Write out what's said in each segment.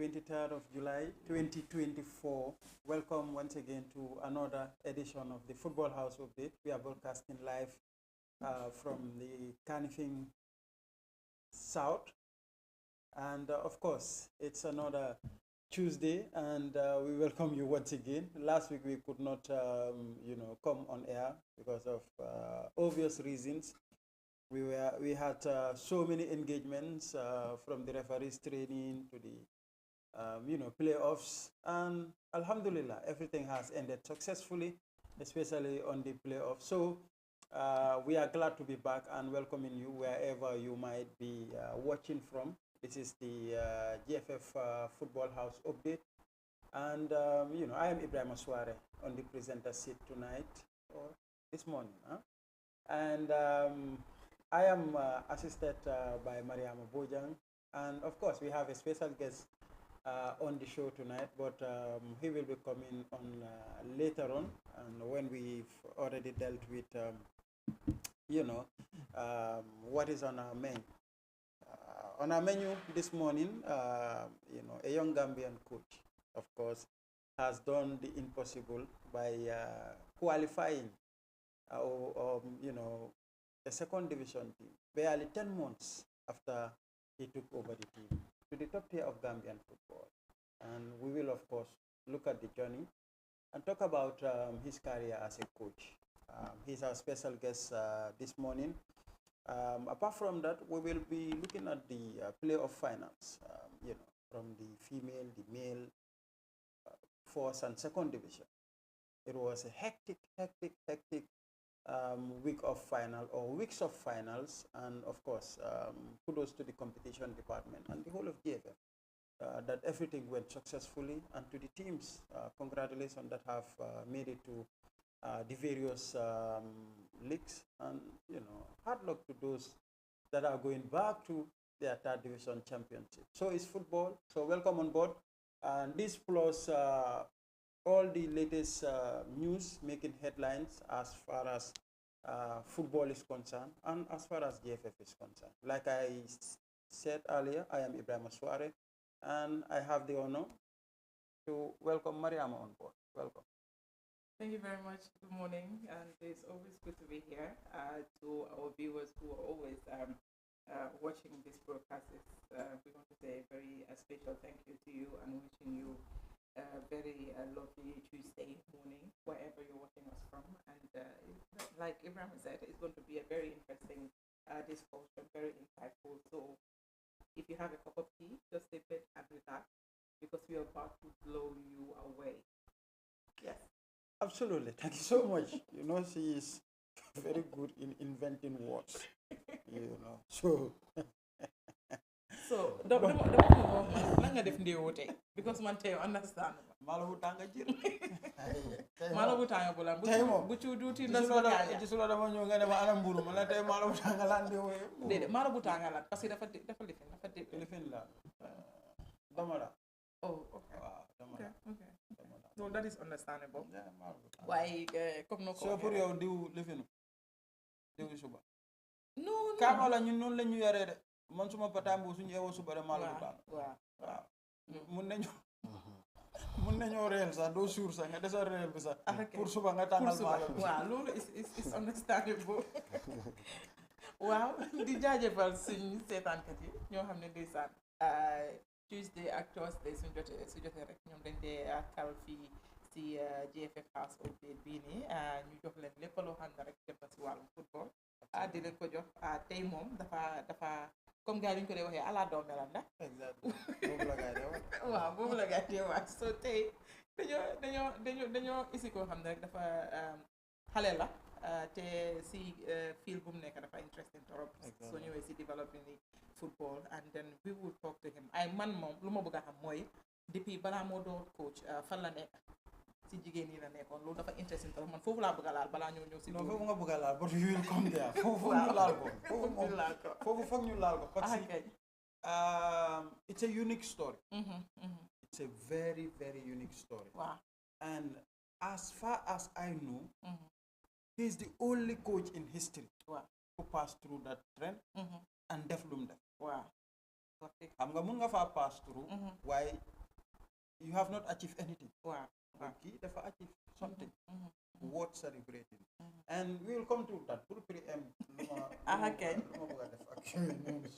23rd of July 2024. Welcome once again to another edition of the Football House Update. We are broadcasting live from the Kanifing South. And of course, it's another Tuesday, and we welcome you once again. Last week we could not, come on air because of obvious reasons. We had so many engagements from the referees training to the playoffs, and Alhamdulillah, everything has ended successfully, especially on the playoffs. So we are glad to be back and welcoming you wherever you might be watching from. This is the GFF Football House Update, and I am Ibrahim Asware on the presenter seat tonight or this morning, and I am assisted by Mariama Bojang, and of course we have a special guest on the show tonight, but he will be coming on later on, and when we've already dealt with what is on our menu. On our menu this morning, a young Gambian coach, of course, has done the impossible by qualifying a second division team, barely 10 months after he took over the team, to the top tier of Gambian football. And we will, of course, look at the journey and talk about his career as a coach. He's our special guest this morning. Apart from that, we will be looking at the playoff finals, from the female, the male, first and second division. It was a hectic week of final or weeks of finals, and of course, kudos to the competition department and the whole of GFF that everything went successfully, and to the teams, congratulations that have made it to the various leagues, and hard luck to those that are going back to their third division championship. So it's football. So welcome on board, and this plus all the latest news making headlines as far as football is concerned and as far as GFF is concerned. Like I said earlier, I am Ibrahim Asware, and I have the honor to welcome Mariama on board. Welcome. Thank you very much. Good morning, and it's always good to be here. To our viewers who are always watching this broadcast, we want to say a very special thank you to you and wishing you a very lovely Tuesday morning, wherever you're watching us from. And like Ibrahim said, it's going to be a very interesting discussion, very insightful. So if you have a cup of tea, just sip it and relax, because we are about to blow you away. Yes. Absolutely. Thank you so much. She is very good in inventing words. So. So, the nga def ndewote because man tay understand. Malabu tanga jir. Malabu tanga bulan bu ci duti ndas ba gaaya. Ci sula dama ñoo nga ne ma ana mburu ma la tay malabu tanga lan de woy. Dede malabu tanga lan parce que dafa lifin la. Dama la. Oh, okay. Okay. So that is understandable. Yeah, why comme no ko. So pour yow diw lifinu. Diw suba. Non. Ka la ñun non lañu yoré de. Man suma patambu suñu ewo suba de malabu tanga. Waaw. mun nañoo réel sax doo suur sax nga desal réel bi sax pour suba nga tàngal malabu. waaw loolu is understandable. waaw di jaajëfal suñu seetaankat yi ñoo xam ne ndeysaan Tuesday ak Thursday su jotee rek ñoom dañ dee kal fii si GFF House Update bii nii ñu jox leen lépp loo xam ne rek jëm na si wàllum football di leen ko jox tey moom dafa comme gars yi ñu ko dee waxee ala doome la ndax. exactement boobu la gars yi wax. waaw boobu la gars yi wax so tey dañoo isi koo xam ne rek dafa xale la te si field bu mu nekk dafa interesting trop. soo ñëwee si developing ni football, and then we will talk to him. ay man moom lu ma bëgg a xam mooy depuis balaa moo doon coach fan la nekk si jigéen ñi la nekkoon loolu dafa interesting trop man foofu laa bëgg a laal balaa ñoo ñëw si. non foofu nga bëgg a laal but you will come there. foofu ñu laal ko. foofu foog ñu laal ko. parce que it's a unique story. It's a very, very unique story. Wow. And as far as I know, he's the only coach in history who passed through that trend and def lum def. Wow. xam nga mun nga faa pass through. waaye you have not achieved anything. Wow. Key dafa achieve something worth celebrating. Mm-hmm. And we will come to that.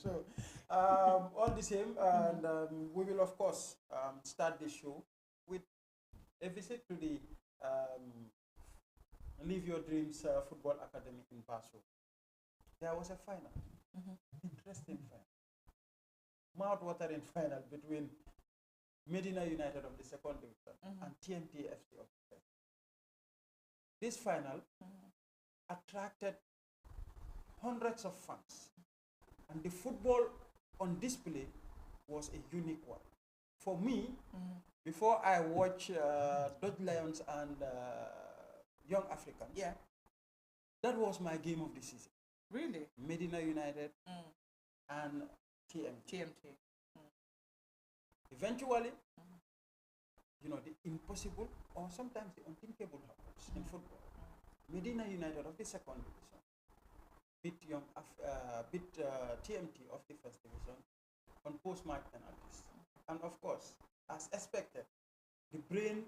So, all the same, and we will of course start the show with a visit to the Live Your Dreams Football Academy in Basso. There was a final, interesting final, mouth-watering final between Medina United of the second division and TMT FC of the first. This final attracted hundreds of fans, and the football on display was a unique one. For me, before I watch Dodge Lions and Young Africans, that was my game of the season. Really? Medina United and TMT. Eventually, you know, the impossible or sometimes the unthinkable happens in football. Medina United of the second division beat TMT of the first division on post-match penalties. And of course, as expected, the brain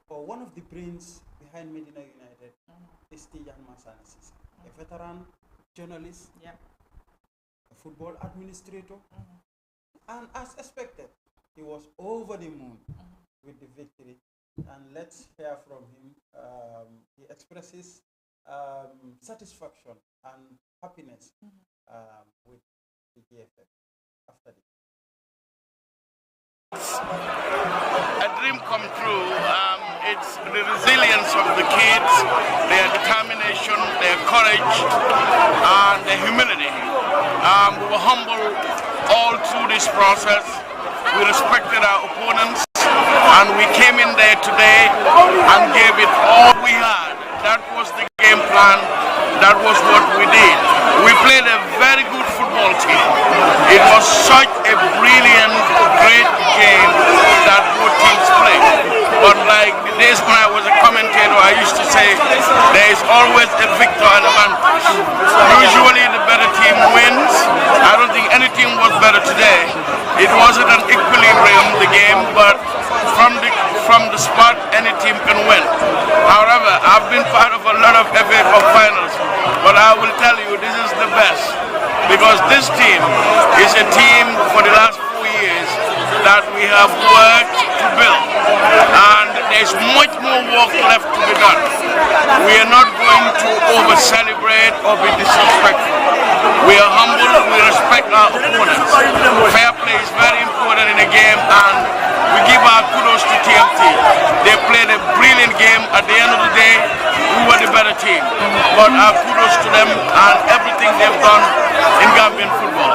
or one of the brains behind Medina United is Tijan Masani Sise, a veteran journalist, a football administrator, and as expected, he was over the moon with the victory. And let's hear from him. He expresses satisfaction and happiness with the GFF after this. A dream come true. It's the resilience of the kids, their determination, their courage, and their humility. We were humble all through this process. We respected our opponents, and we came in there today and gave it all we had. That was the game plan. That was what we did. We played a very good football team. It was such a brilliant, great game that both teams played. But like the days when I was a commentator, I used to say there is always a victor and a vanquish. Usually the better team wins. I don't think any team was better today. It wasn't an equilibrium, the game, but from the spot, any team can win. However, I've been part of a lot of FA Cup finals, but I will tell you this is the best, because this team is a team for the last 4 years that we have worked to build, and there's much more work left to be done. We are not going to over-celebrate or be disrespectful. We are humble, we respect our opponents. Fair play is very important in a game, and we give our kudos to TMT. They played a brilliant game. At the end of the day, we were the better team. But our kudos to them and everything they've done in Gambian football.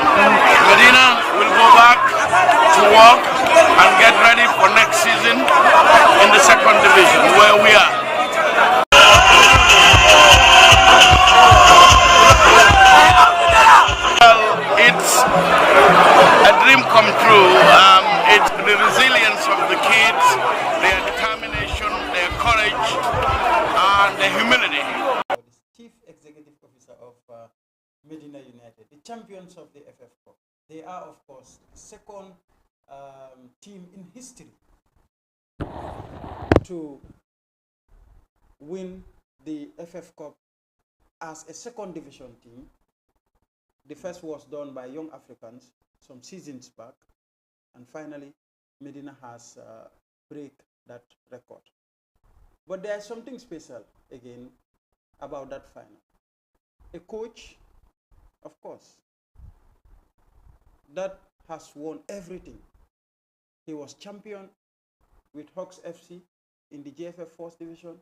Medina will go back to work and get ready for next season in the second division, where we are. Well, it's a dream come true. It's the resilience of the kids, their determination, their courage, and their humility. Chief Executive Officer of Medina United, the champions of the FF Cup. They are, of course, the second team in history to win the FF Cup as a second division team. The first was done by Young Africans some seasons back, and finally Medina has break that record. But there's something special again about that final. A coach, of course, that has won everything. He was champion with Hawks FC in the GFF 4th division,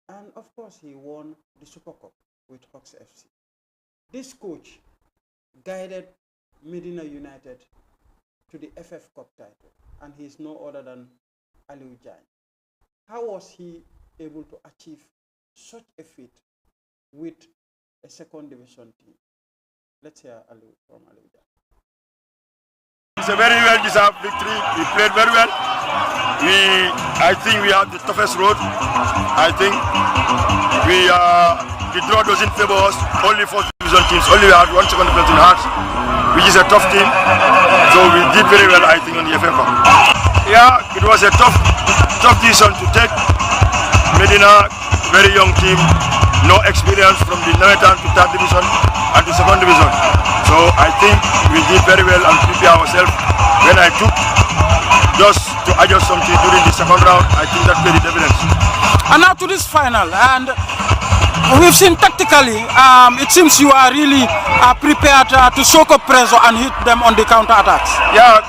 and of course he won the Super Cup with Hawks FC. This coach guided Medina United to the FF Cup title, and he is no other than Aliou Jagne. How was he able to achieve such a feat with a second division team? Let's hear Aliou from Aliou Jagne. It's a very well-deserved victory. We played very well. I think we have the toughest road. I think the draw doesn't favor us. Only for division teams, only we had one second place in Hearts, which is a tough team. So we did very well, I think, on the FA Cup. Yeah, it was a tough decision to take. Medina, very young team, no experience from the 9th to 3rd division and to 2nd division. So I think we did very well and prepare ourselves. When I took just to adjust something during the 2nd round, I think that paid the dividends. And now to this final, and we've seen tactically, it seems you are really prepared to soak up pressure and hit them on the counter attacks. Yeah,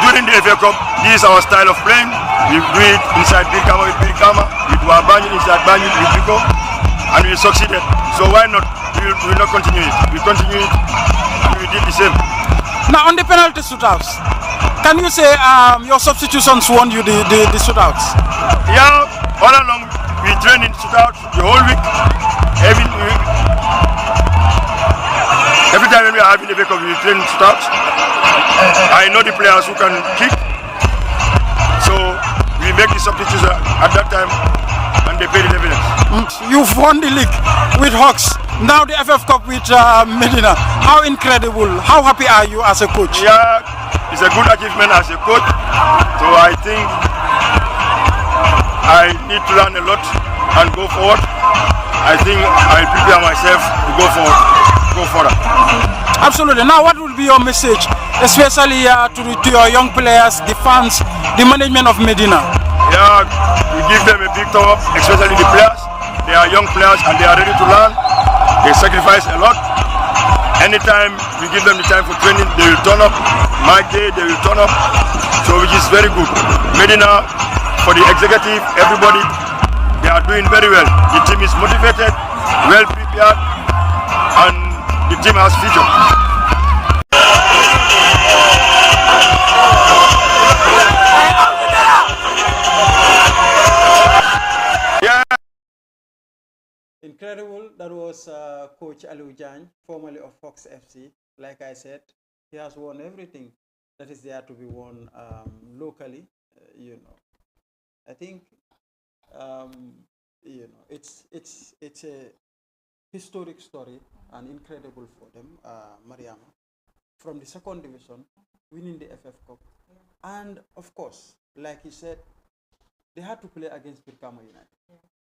during the FA Cup, this is our style of playing. We do it inside Birkama with Birkama, with Wabanyu inside Banyu with Biko, and we succeeded. So why not? We will not continue it. We continue it, and we did the same. Now on the penalty shootouts, can you say your substitutions won you the shootouts? Yeah, all along we train in shootouts the whole week. Every time when we are having a FA Cup, we train in shootouts. I know the players who can kick, so we make the substitutions at that time, and they pay the dividends. You've won the league with Hawks, now the FF Cup with Medina. How incredible! How happy are you as a coach? Yeah, it's a good achievement as a coach. So I think I need to learn a lot and go forward. I think I'll prepare myself to go forward. Absolutely. Now, what will be your message, especially to your young players, the fans, the management of Medina? Yeah, we give them a big thumb up, especially the players. They are young players and they are ready to learn. They sacrifice a lot. Anytime we give them the time for training, they will turn up. My day, they will turn up. So which is very good. Medina, for the executive, everybody, they are doing very well. The team is motivated, well prepared, and the team has future. Incredible. That was Coach Aliu Jan, formerly of Fox FC. Like I said, he has won everything that is there to be won locally. I think it's a historic story and incredible for them, Mariama, from the 2nd division, winning the FF Cup, and of course, like he said, they had to play against Birkama United.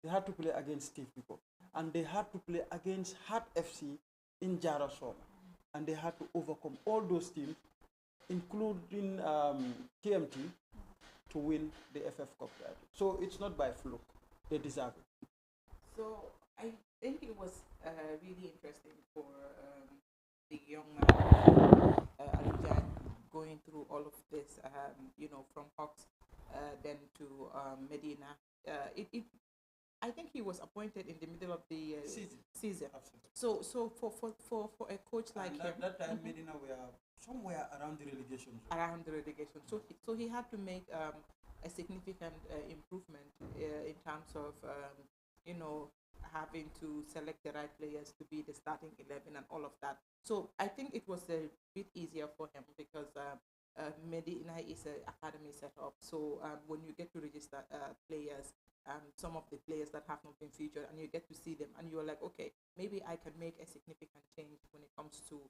They had to play against Steve Biko, and they had to play against Heart FC in Jarasoma, and they had to overcome all those teams, including KMT, to win the FF Cup title. So it's not by fluke; they deserve it. So I think it was really interesting for the young man Alijan going through all of this, from Hawks then to Medina. I think he was appointed in the middle of the season. Absolutely. So for a coach like him, that time, Medina were somewhere around the relegation zone. So he had to make a significant improvement in terms of having to select the right players to be the starting 11 and all of that. So I think it was a bit easier for him because Medina is an academy setup. So when you get to register players, some of the players that have not been featured, and you get to see them, and you're like, okay, maybe I can make a significant change when it comes to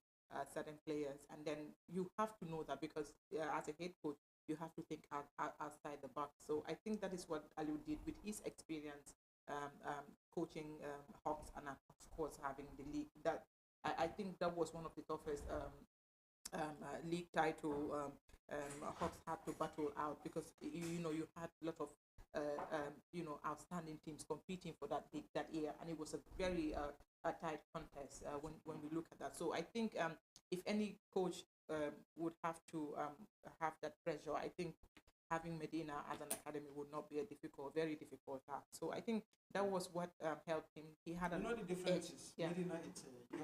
certain players. And then you have to know that because as a head coach, you have to think outside the box. So I think that is what Aliu did with his experience coaching Hawks, and of course having the league. That I think that was one of the toughest league title Hawks had to battle out, because you had a lot of outstanding teams competing for that league that year, and it was a very tight contest when we look at that. So I think if any coach would have to have that pressure, I think having Medina as an academy would not be a very difficult task. So I think that was what helped him. He had the difference is Medina, it's a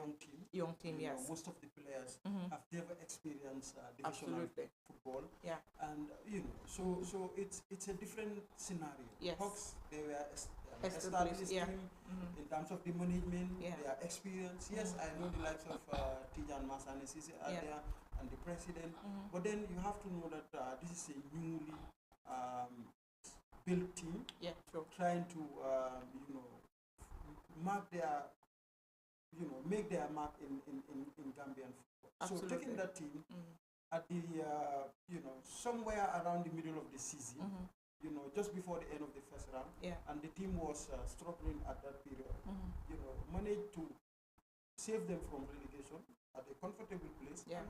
young team. Yes. Most of the players have never experienced divisional Absolutely. football. Yeah. And so it's a different scenario. Yes. Hawks, they were Established, yeah. team in terms of the management, Yeah. their experience. Yes, I know the likes of Tijan Masane Sise are Yeah. there, and the president. But then you have to know that this is a newly built team, Yeah, sure. trying to mark their make their mark in Gambian football. Absolutely. So taking that team at the somewhere around the middle of the season, just before the end of the first round, and the team was struggling at that period, managed to save them from relegation at a comfortable place, and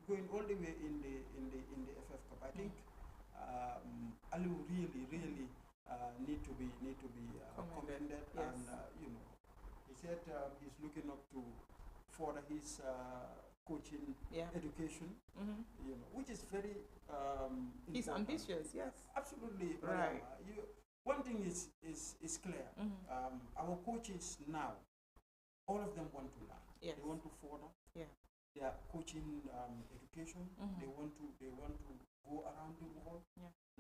going all the way in the FF Cup. I think Ali really need to be commended, and he said he's looking up to further his coaching education, which is very he's important. ambitious, yes, Absolutely right. One thing is clear. Our coaches now, all of them want to learn. Yes. They want to further their coaching education. They want to go around the world,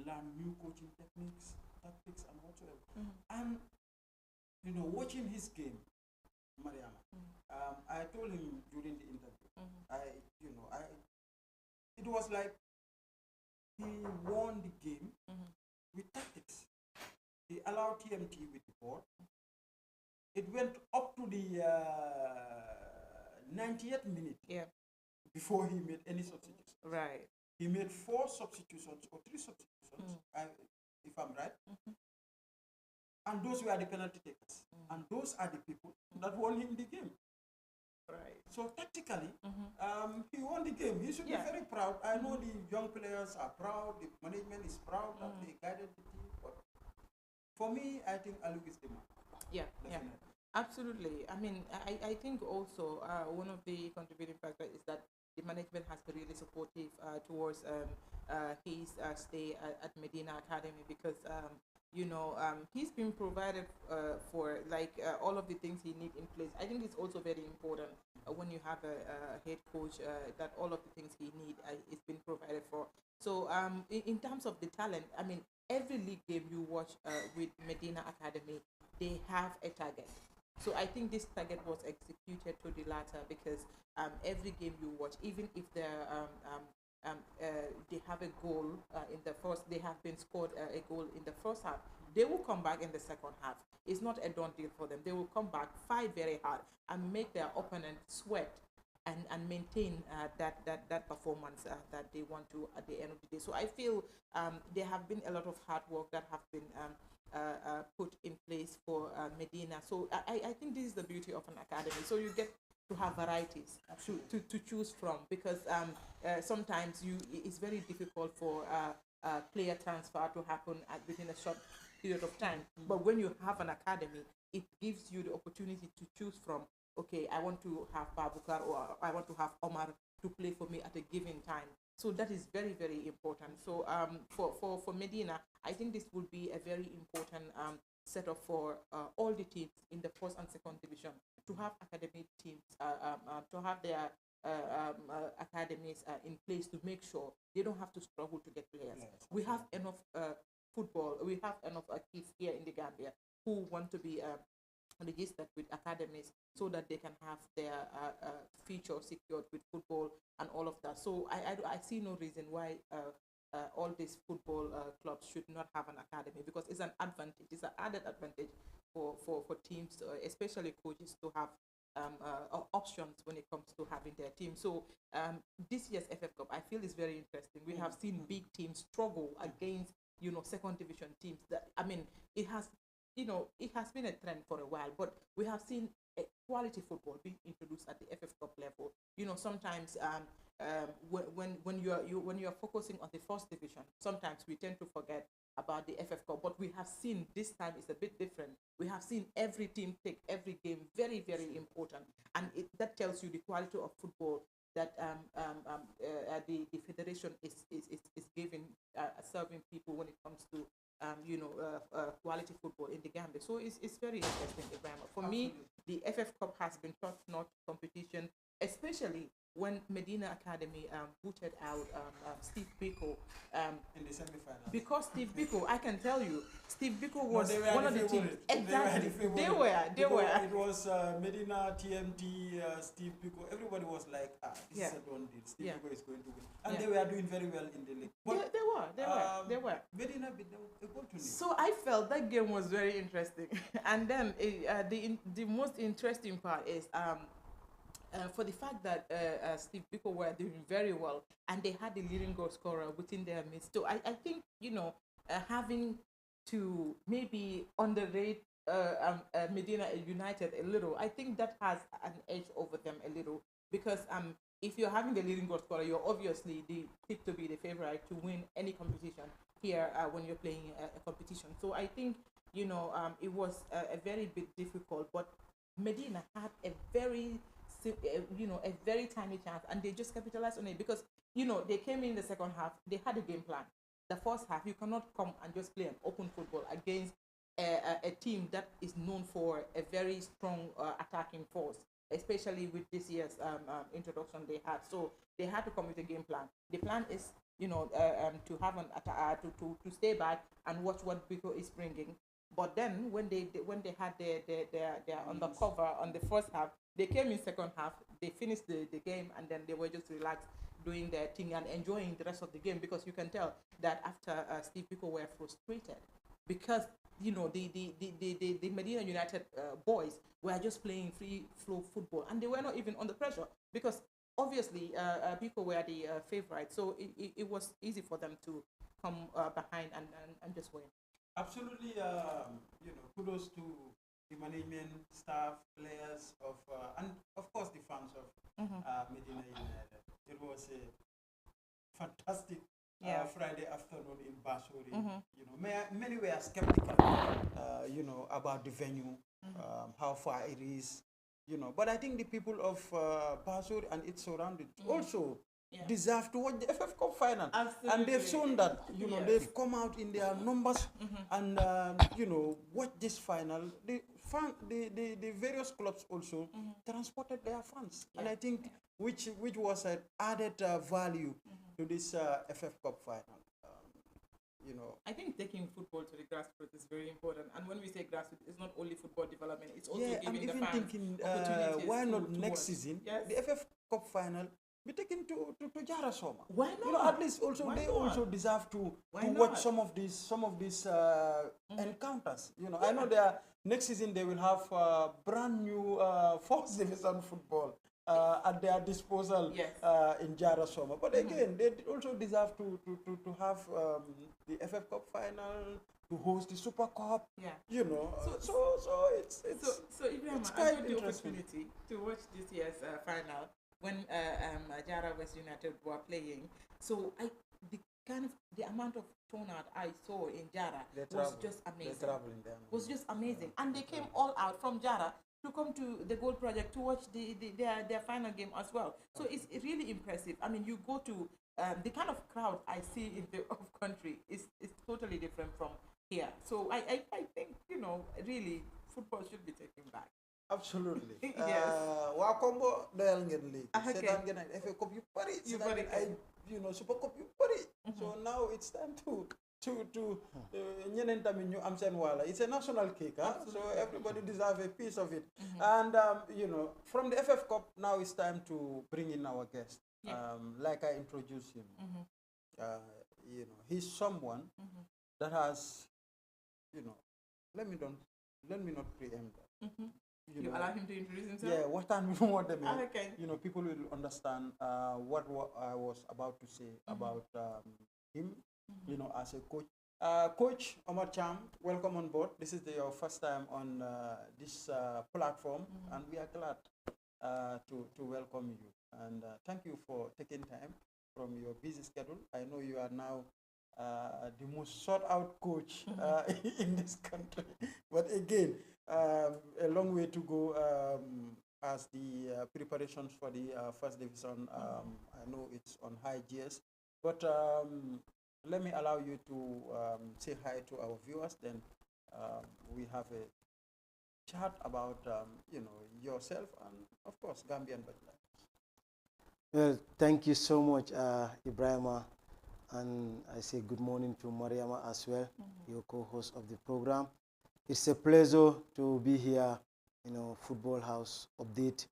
learn new coaching techniques, tactics, and whatsoever. And watching his game, Mariama, I told him during the interview, it was like he won the game with tactics. He allowed TMT with the ball. It went up to the 90th minute before he made any substitutions. Right. He made 4 substitutions or 3 substitutions, if I'm right. And those were the penalty takers. And those are the people that won him the game. Right. So tactically, he won the game. He should be very proud. I know the young players are proud, the management is proud that they guided the team. But for me, I think Aluk is the man. Definitely. Absolutely. I mean, I think also one of the contributing factors is that the management has been really supportive towards his stay at Medina Academy, because he's been provided for all of the things he needs in place. I think it's also very important when you have a head coach that all of the things he needs is been provided for. So in terms of the talent, I mean, every league game you watch with Medina Academy, they have a target. So I think this target was executed to the latter, because every game you watch, even if they have a goal in the first, they have been scored a goal in the first half, they will come back in the second half. It's not a done deal for them. They will come back, fight very hard, and make their opponent sweat and maintain that performance that they want to at the end of the day. So I feel there have been a lot of hard work that have been put in place for Medina. So I think this is the beauty of an academy. So you get to have varieties to choose from, because sometimes it's very difficult for player transfer to happen within a short period of time. But when you have an academy, it gives you the opportunity to choose from. Okay, I want to have Babukar, or I want to have Omar to play for me at a given time. So that is very, very important. So for Medina, I think this would be a very important setup for all the teams in the first and second division, to have academic teams, to have their academies in place, to make sure they don't have to struggle to get players. Yes, we have enough football, we have enough kids here in the Gambia who want to be registered with academies, so that they can have their future secured with football and all of that. So I see no reason why all these football clubs should not have an academy, because it's an advantage. It's an added advantage for teams, especially coaches, to have options when it comes to having their team. So this year's FF Cup, I feel, is very interesting. We have seen big teams struggle against second division teams. That, I mean, it has been a trend for a while, but we have seen quality football being introduced at the FF Cup level. Sometimes when you are focusing on the first division, sometimes we tend to forget about the FF Cup. But we have seen this time is a bit different. We have seen every team take every game very, very important, and that tells you the quality of football that the federation is giving, serving people when it comes to quality football in the Gambia. So it's very interesting, Ibrahim. For me, the FF Cup has been top-notch competition, especially when Medina Academy booted out Steve Biko in the semi-final. Because Steve Biko, I can tell you, Steve Biko was no, one of the teams. Exactly, they were. It was Medina, TMT, Steve Biko. Everybody was like, this is a done deal. Steve Biko is going to win, and they were doing very well in the league. But they were. Medina beat them a goal to nil. So I felt that game was very interesting. And then the most interesting part is for the fact that Steve Biko were doing very well and they had the leading goal scorer within their midst. So I think, having to maybe underrate Medina United a little, I think that has an edge over them a little because if you're having the leading goal scorer, you're obviously the pick to be the favorite to win any competition here when you're playing a competition. So I think it was a very bit difficult, but Medina had a very tiny chance, and they just capitalized on it because they came in the second half. They had a game plan. The first half, you cannot come and just play an open football against a team that is known for a very strong attacking force, especially with this year's introduction they had. So they had to come with a game plan. The plan is, to have to stay back and watch what Biko is bringing. But then when they had their undercover on the first half, they came in second half. They finished the game and then they were just relaxed, doing their thing and enjoying the rest of the game because you can tell that after Steve Biko were frustrated because the Medina United boys were just playing free flow football and they were not even under pressure because obviously Biko were the favorite, so it was easy for them to come behind and just win. Absolutely, kudos to the management, staff, players and of course the fans of Medina United. It was a fantastic Friday afternoon in Basuri. Many were skeptical, about the venue, how far it is, But I think the people of Basuri and its surroundings also deserve to watch the FF Cup final. Absolutely. And they've shown that, they've come out in their numbers and, watch this final. The various clubs also transported their fans. And I think which was an added value to this FF Cup final. I think taking football to the grassroots is very important. And when we say grassroots, it's not only football development, it's also giving the fans thinking, opportunities. why not next season, the FF Cup final be taken to Jara Soma? Why not? At least also they also deserve to watch some of these encounters. I know next season they will have brand new Fourth Division football at their disposal in Jara Soma. But again, they also deserve to have the FF Cup final, to host the Super Cup. So it's Ibrahim, I got the opportunity to watch this year's final when Jara West United were playing. So the amount of turnout I saw in Jara was just amazing. Was just amazing, and they came all out from Jara to come to the Gold Project to watch their final game as well. So it's really impressive. I mean, you go to the kind of crowd I see in the off country is totally different from here. So I think really football should be taken back. Absolutely. Yes. Waa combo doyal ngeen léegi. Okay. Seetaan ngeen ay FA Cup yu bari. Seetaan ngeen ay Super Cup yu bari. So now it's time to ñeneen tamit ñu am seen wàlla. It's a national cake, so everybody deserves a piece of it. And from the FF Cup, now it's time to bring in our guest. Like I introduced him. He's someone that has, let me not preempt that. You allow him to introduce himself? Yeah, what time we want them in. Okay. People will understand what I was about to say about him, as a coach. Coach Omar Cham, welcome on board. This is your first time on this platform, and we are glad to welcome you. And thank you for taking time from your busy schedule. I know you are now the most sought-out coach in this country. But again, a long way to go as the preparations for the First Division. I know it's on high gears. But let me allow you to say hi to our viewers. Then we have a chat about yourself and, of course, Gambian Butler. Well, thank you so much, Ibrahima, and I say good morning to Mariama as well, your co-host of the program. It's a pleasure to be here, Football House Update,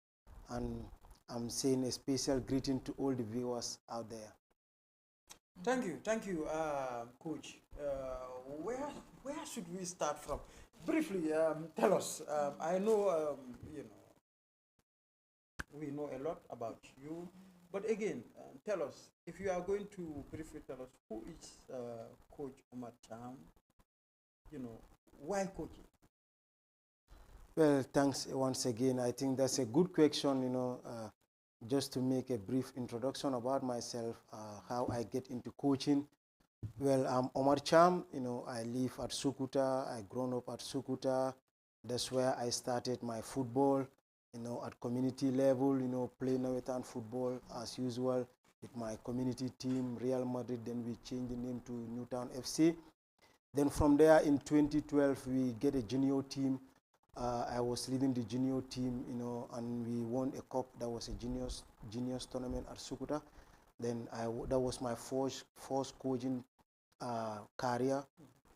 and I'm saying a special greeting to all the viewers out there. Thank you, Coach. Where should we start from? Briefly, tell us. I know, we know a lot about you. But again, tell us, if you are going to briefly tell us, who is Coach Omar Cham? You know, why coaching? Well, thanks once again. I think that's a good question, just to make a brief introduction about myself, how I get into coaching. Well, I'm Omar Cham. I live at Sukuta. I grown up at Sukuta. That's where I started my football, at community level, playing Nawetan football as usual with my community team, Real Madrid. Then we changed the name to Newtown FC. Then from there in 2012, we get a junior team. I was leading the junior team, and we won a cup. That was a juniors tournament at Sukuta. Then that was my first coaching career.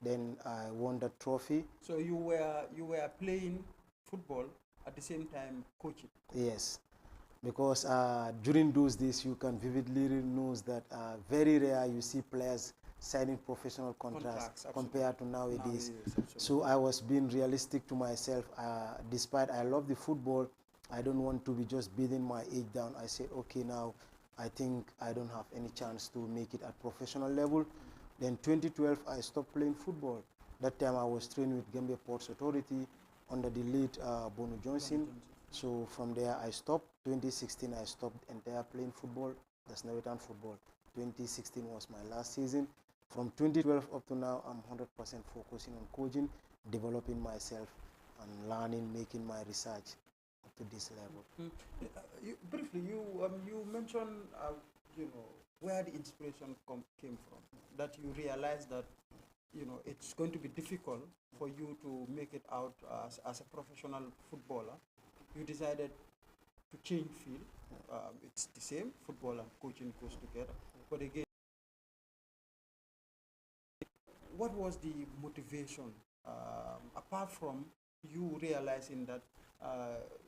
Then I won the trophy. So you were playing football at the same time coaching? Yes, because during those days you can vividly know that very rare you see players signing professional contracts compared to nowadays. So I was being realistic to myself. Despite I love the football, I don't want to be just beating my age down. I said, okay, now I think I don't have any chance to make it at professional level. Then 2012, I stopped playing football. That time I was training with Gambia Ports Authority under the late Bono Johnson. So from there I stopped. 2016 I stopped entire playing football. That's Nawetan football. 2016 was my last season. From 2012 up to now, I'm 100% focusing on coaching, developing myself, and learning, making my research up to this level. Briefly, you mentioned where the inspiration came from. That you realized that it's going to be difficult for you to make it out as a professional footballer. You decided to change field. It's the same, football and coaching goes together. But again, what was the motivation apart from you realizing that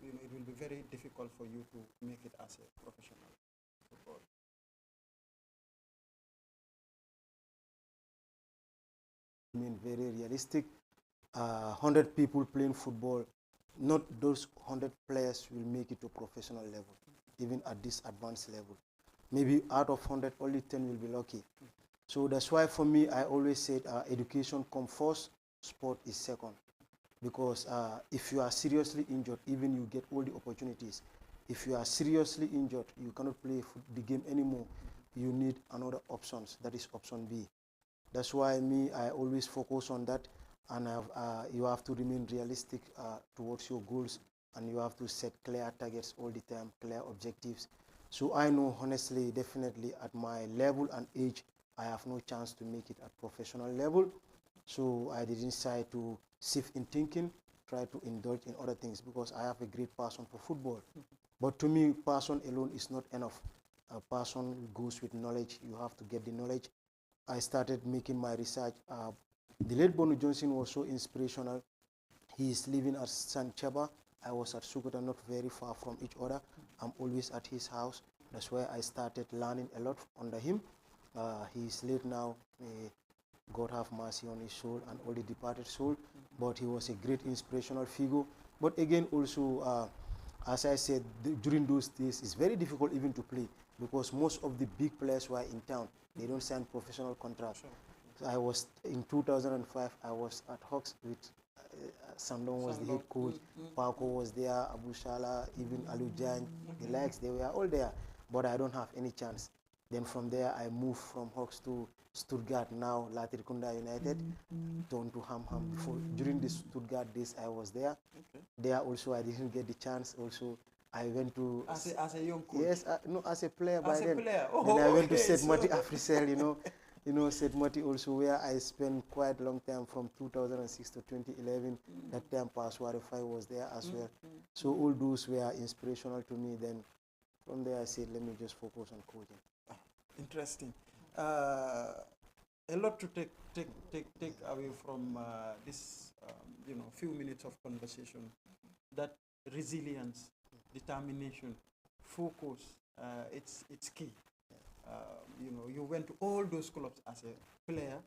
it will be very difficult for you to make it as a professional footballer? I mean, very realistic. 100 people playing football, not those 100 players will make it to professional level, even at this advanced level. Maybe out of 100, only 10 will be lucky. So that's why for me, I always said education comes first, sport is second. Because if you are seriously injured, even you get all the opportunities. If you are seriously injured, you cannot play the game anymore. You need another options, that is option B. That's why I always focus on that, and you have to remain realistic towards your goals, and you have to set clear targets all the time, clear objectives. So I know honestly, definitely at my level and age, I have no chance to make it at professional level. So I didn't decide to shift in thinking, try to indulge in other things, because I have a great passion for football. But to me, passion alone is not enough. A passion goes with knowledge. You have to get the knowledge. I started making my research. The late Bono Johnson was so inspirational. He is living at San Chaba. I was at Sukuta, not very far from each other. I'm always at his house. That's where I started learning a lot under him. He is late now. God have mercy on his soul and all the departed soul. But he was a great inspirational figure. But again, also, as I said, during those days, it's very difficult even to play, because most of the big players were in town. They don't sign professional contracts. So I was, in 2005, I was at Hawks with Sandon was the head coach, Paco was there, Abu Shala, even Alu Jan, the likes, they were all there. But I don't have any chance. Then from there, I moved from Hawks to Stuttgart, now Latrikunda United, turned to Ham. Before, during the Stuttgart days, I was there. Okay. There also, I didn't get the chance. Also, I went to... As a young coach? Yes, no, as a player by then. Player. Then I went to St. Mati Africell, St. Mati also, where I spent quite a long time from 2006 to 2011. That time, Paswarify was there as well. So all those were inspirational to me. Then from there, I said, let me just focus on coaching. Interesting. A lot to take away from this, few minutes of conversation. That resilience, determination, focus, it's key. You went to all those clubs as a player.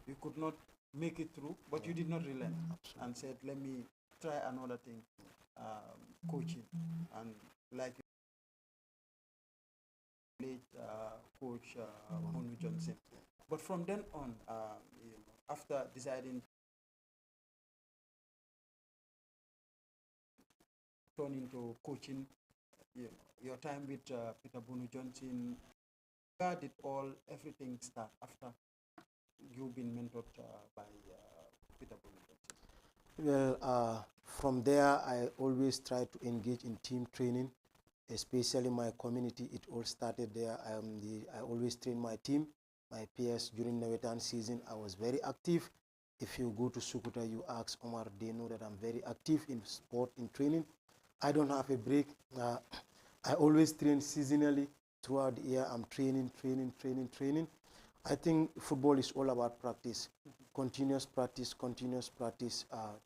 You could not make it through, but you did not relent and said, let me try another thing. coaching, and like late coach Bonu Johnson. But from then on, after deciding to turn into coaching, your time with Peter Bonu Johnson, where did everything start after you've been mentored by Peter Bonu Johnson? Well, from there, I always try to engage in team training, especially my community. It all started there. I always train my team, my peers during the Nawetan season. I was very active. If you go to Sukuta, you ask Omar, they know that I'm very active in sport, in training. I don't have a break. I always train seasonally. Throughout the year, I'm training. I think football is all about practice, continuous practice.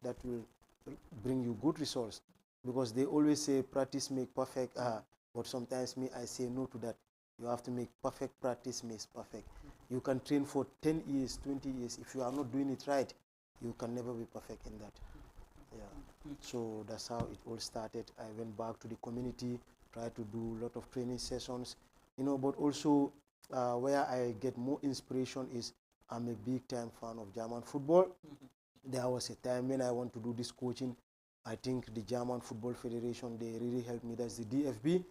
That will bring you good results, because they always say practice make perfect. But sometimes I say no to that. You have to make perfect. Practice makes perfect. You can train for 10 years, 20 years. If you are not doing it right, you can never be perfect in that. Yeah. So that's how it all started. I went back to the community, tried to do a lot of training sessions, but also where I get more inspiration is I'm a big time fan of German football. There was a time when I want to do this coaching. I think the German Football Federation, they really helped me. That's the DFB.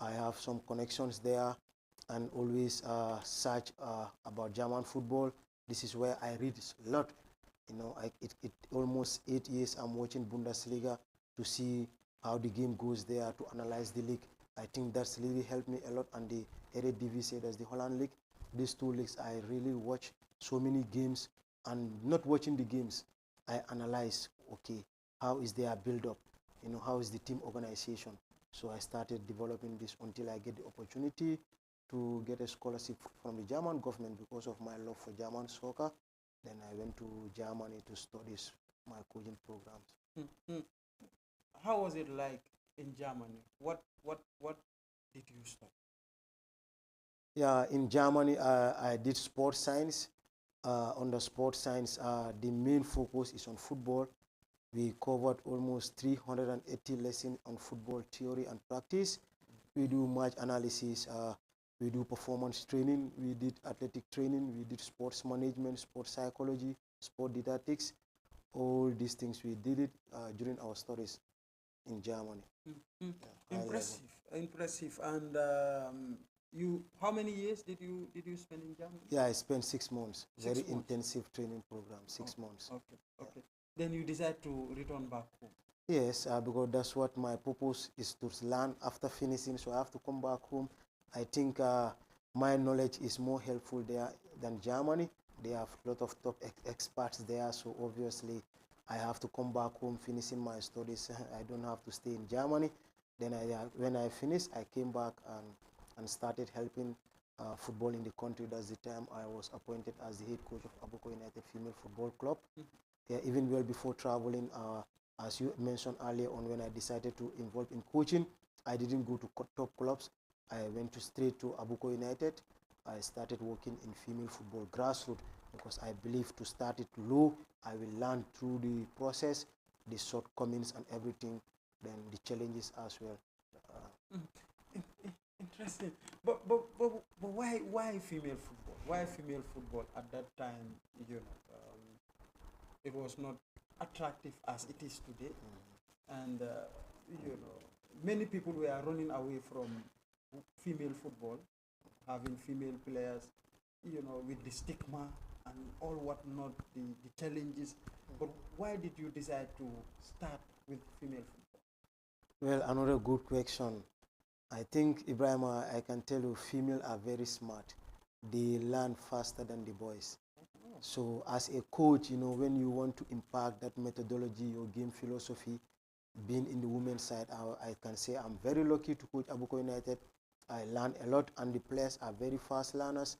I have some connections there and always search about German football. This is where I read a lot. It almost 8 years I'm watching Bundesliga to see how the game goes there, to analyze the league. I think that's really helped me a lot. And the Eredivisie, that's the Holland league. These two leagues, I really watch so many games, and not watching the games, I analyze, okay, how is their build-up? How is the team organization? So I started developing this until I get the opportunity to get a scholarship from the German government because of my love for German soccer. Then I went to Germany to study my coaching programs. How was it like in Germany? What did you study? Yeah, in Germany, I did sports science. Under sports science, the main focus is on football. We covered almost 380 lessons on football theory and practice. We do match analysis. We do performance training. We did athletic training. We did sports management, sports psychology, sport didactics. All these things we did it during our studies in Germany. Impressive. And how many years did you spend in Germany? Yeah, I spent 6 months. 6 Very months. intensive training program. 6 months. Okay. Then you decide to return back home. Yes, because that's what my purpose is, to learn after finishing. So I have to come back home. I think my knowledge is more helpful there than Germany. They have a lot of top experts there. So obviously, I have to come back home, finishing my studies. I don't have to stay in Germany. Then when I finished, I came back and started helping football in the country. That's the time I was appointed as the head coach of Abuko United Female Football Club. Yeah, even well before traveling, as you mentioned earlier on, when I decided to involve in coaching, I didn't go to top clubs. I went straight to Abuko United. I started working in female football grassroots because I believe to start it low, I will learn through the process, the shortcomings and everything, then the challenges as well. Interesting. But why female football? Why female football at that time? It was not attractive as it is today, and many people were running away from female football, having female players, with the stigma and all whatnot, the challenges. But why did you decide to start with female football? Well, another good question. I think, Ibrahim, I can tell you, females are very smart. They learn faster than the boys. So as a coach, when you want to impact that methodology, your game philosophy, being in the women's side, I can say I'm very lucky to coach Abuko United. I learn a lot, and the players are very fast learners,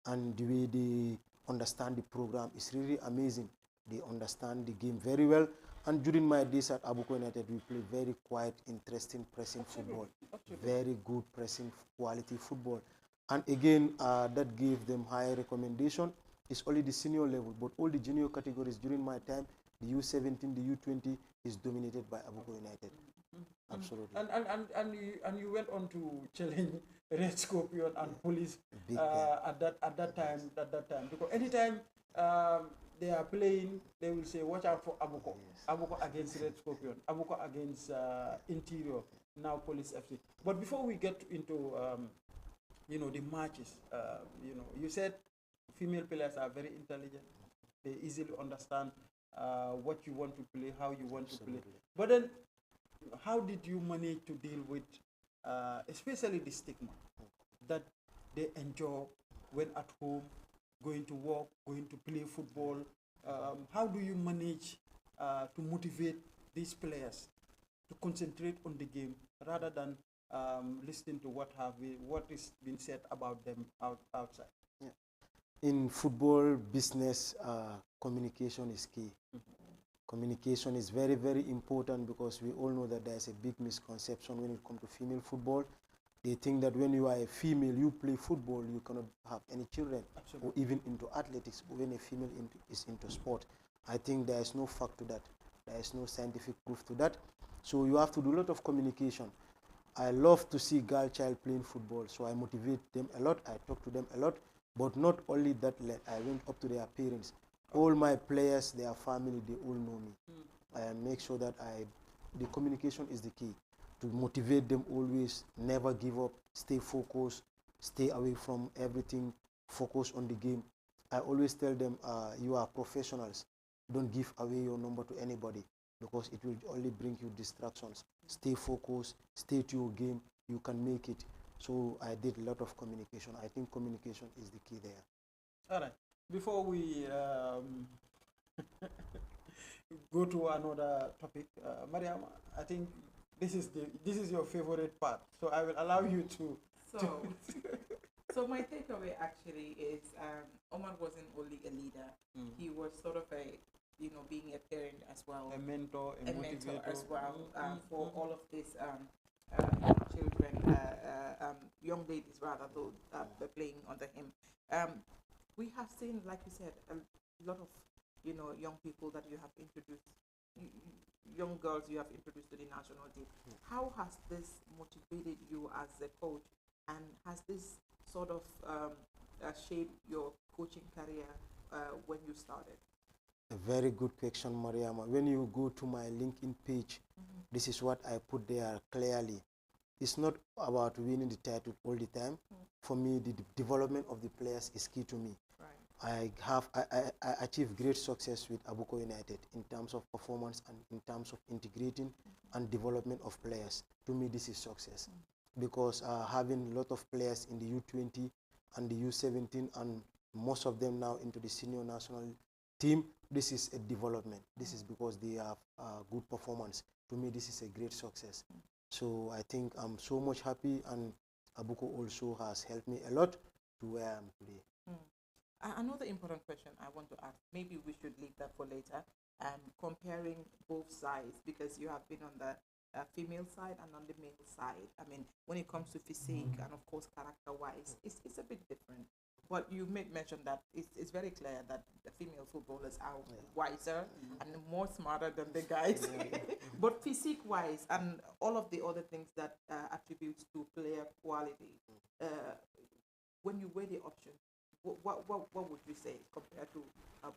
and the way they understand the program is really amazing. They understand the game very well. And during my days at Abuko United, we play very quiet, interesting, pressing football. Very good pressing, quality football. And again, that gave them high recommendation. It's only the senior level, but all the junior categories during my time, The U17, the U20 is dominated by Abuko United. Absolutely. And you went on to challenge Red Scorpion and Police Big at that time. Because anytime they are playing, they will say, watch out for Abuko. Yes. Abuko against Red Scorpion. Abuko against Interior, now Police FC. But before we get into the matches, you said female players are very intelligent. They easily understand what you want to play, how you want to play. But then, how did you manage to deal with, especially the stigma that they enjoy when at home, going to work, going to play football? How do you manage to motivate these players to concentrate on the game rather than listening to what is being said about them outside? Yeah. In football business, communication is key. Communication is very, very important because we all know that there is a big misconception when it comes to female football. They think that when you are a female, you play football, you cannot have any children. Absolutely. Or even into athletics when a female is into sport. I think there is no fact to that. There is no scientific proof to that. So you have to do a lot of communication. I love to see girl child playing football, so I motivate them a lot. I talk to them a lot. But not only that, I went up to their parents. All my players, their family, they all know me. I make sure that the communication is the key. To motivate them always, never give up, stay focused, stay away from everything, focus on the game. I always tell them, you are professionals. Don't give away your number to anybody because it will only bring you distractions. Stay focused, stay to your game, you can make it. So I did a lot of communication. I think communication is the key there. All right. Before we go to another topic, Mariam, I think this is your favorite part, so I will allow you to. So my takeaway actually is Omar wasn't only a leader; he was sort of being a parent as well, a mentor, a mentor as well for all of these children, young ladies rather, though they're playing under him. We have seen, like you said, a lot of young people that you have introduced, young girls you have introduced to the national team. How has this motivated you as a coach, and has this sort of shaped your coaching career when you started? A very good question, Mariama. When you go to my LinkedIn page, this is what I put there clearly. It's not about winning the title all the time. For me, the development of the players is key to me. Right. I achieved great success with Abuko United in terms of performance and in terms of integrating and development of players. To me, this is success because having a lot of players in the U20 and the U17 and most of them now into the senior national team, this is a development. This is because they have good performance. To me, this is a great success. So I think I'm so much happy, and Abuko also has helped me a lot to where I am today. Another important question I want to ask, maybe we should leave that for later, comparing both sides, because you have been on the female side and on the male side. I mean, when it comes to physique and of course character-wise, it's a bit different. But you made mention that it's very clear that the female footballers are wiser and more smarter than the guys. But physique-wise and all of the other things that attributes to player quality, when you weigh the options, what would you say compared to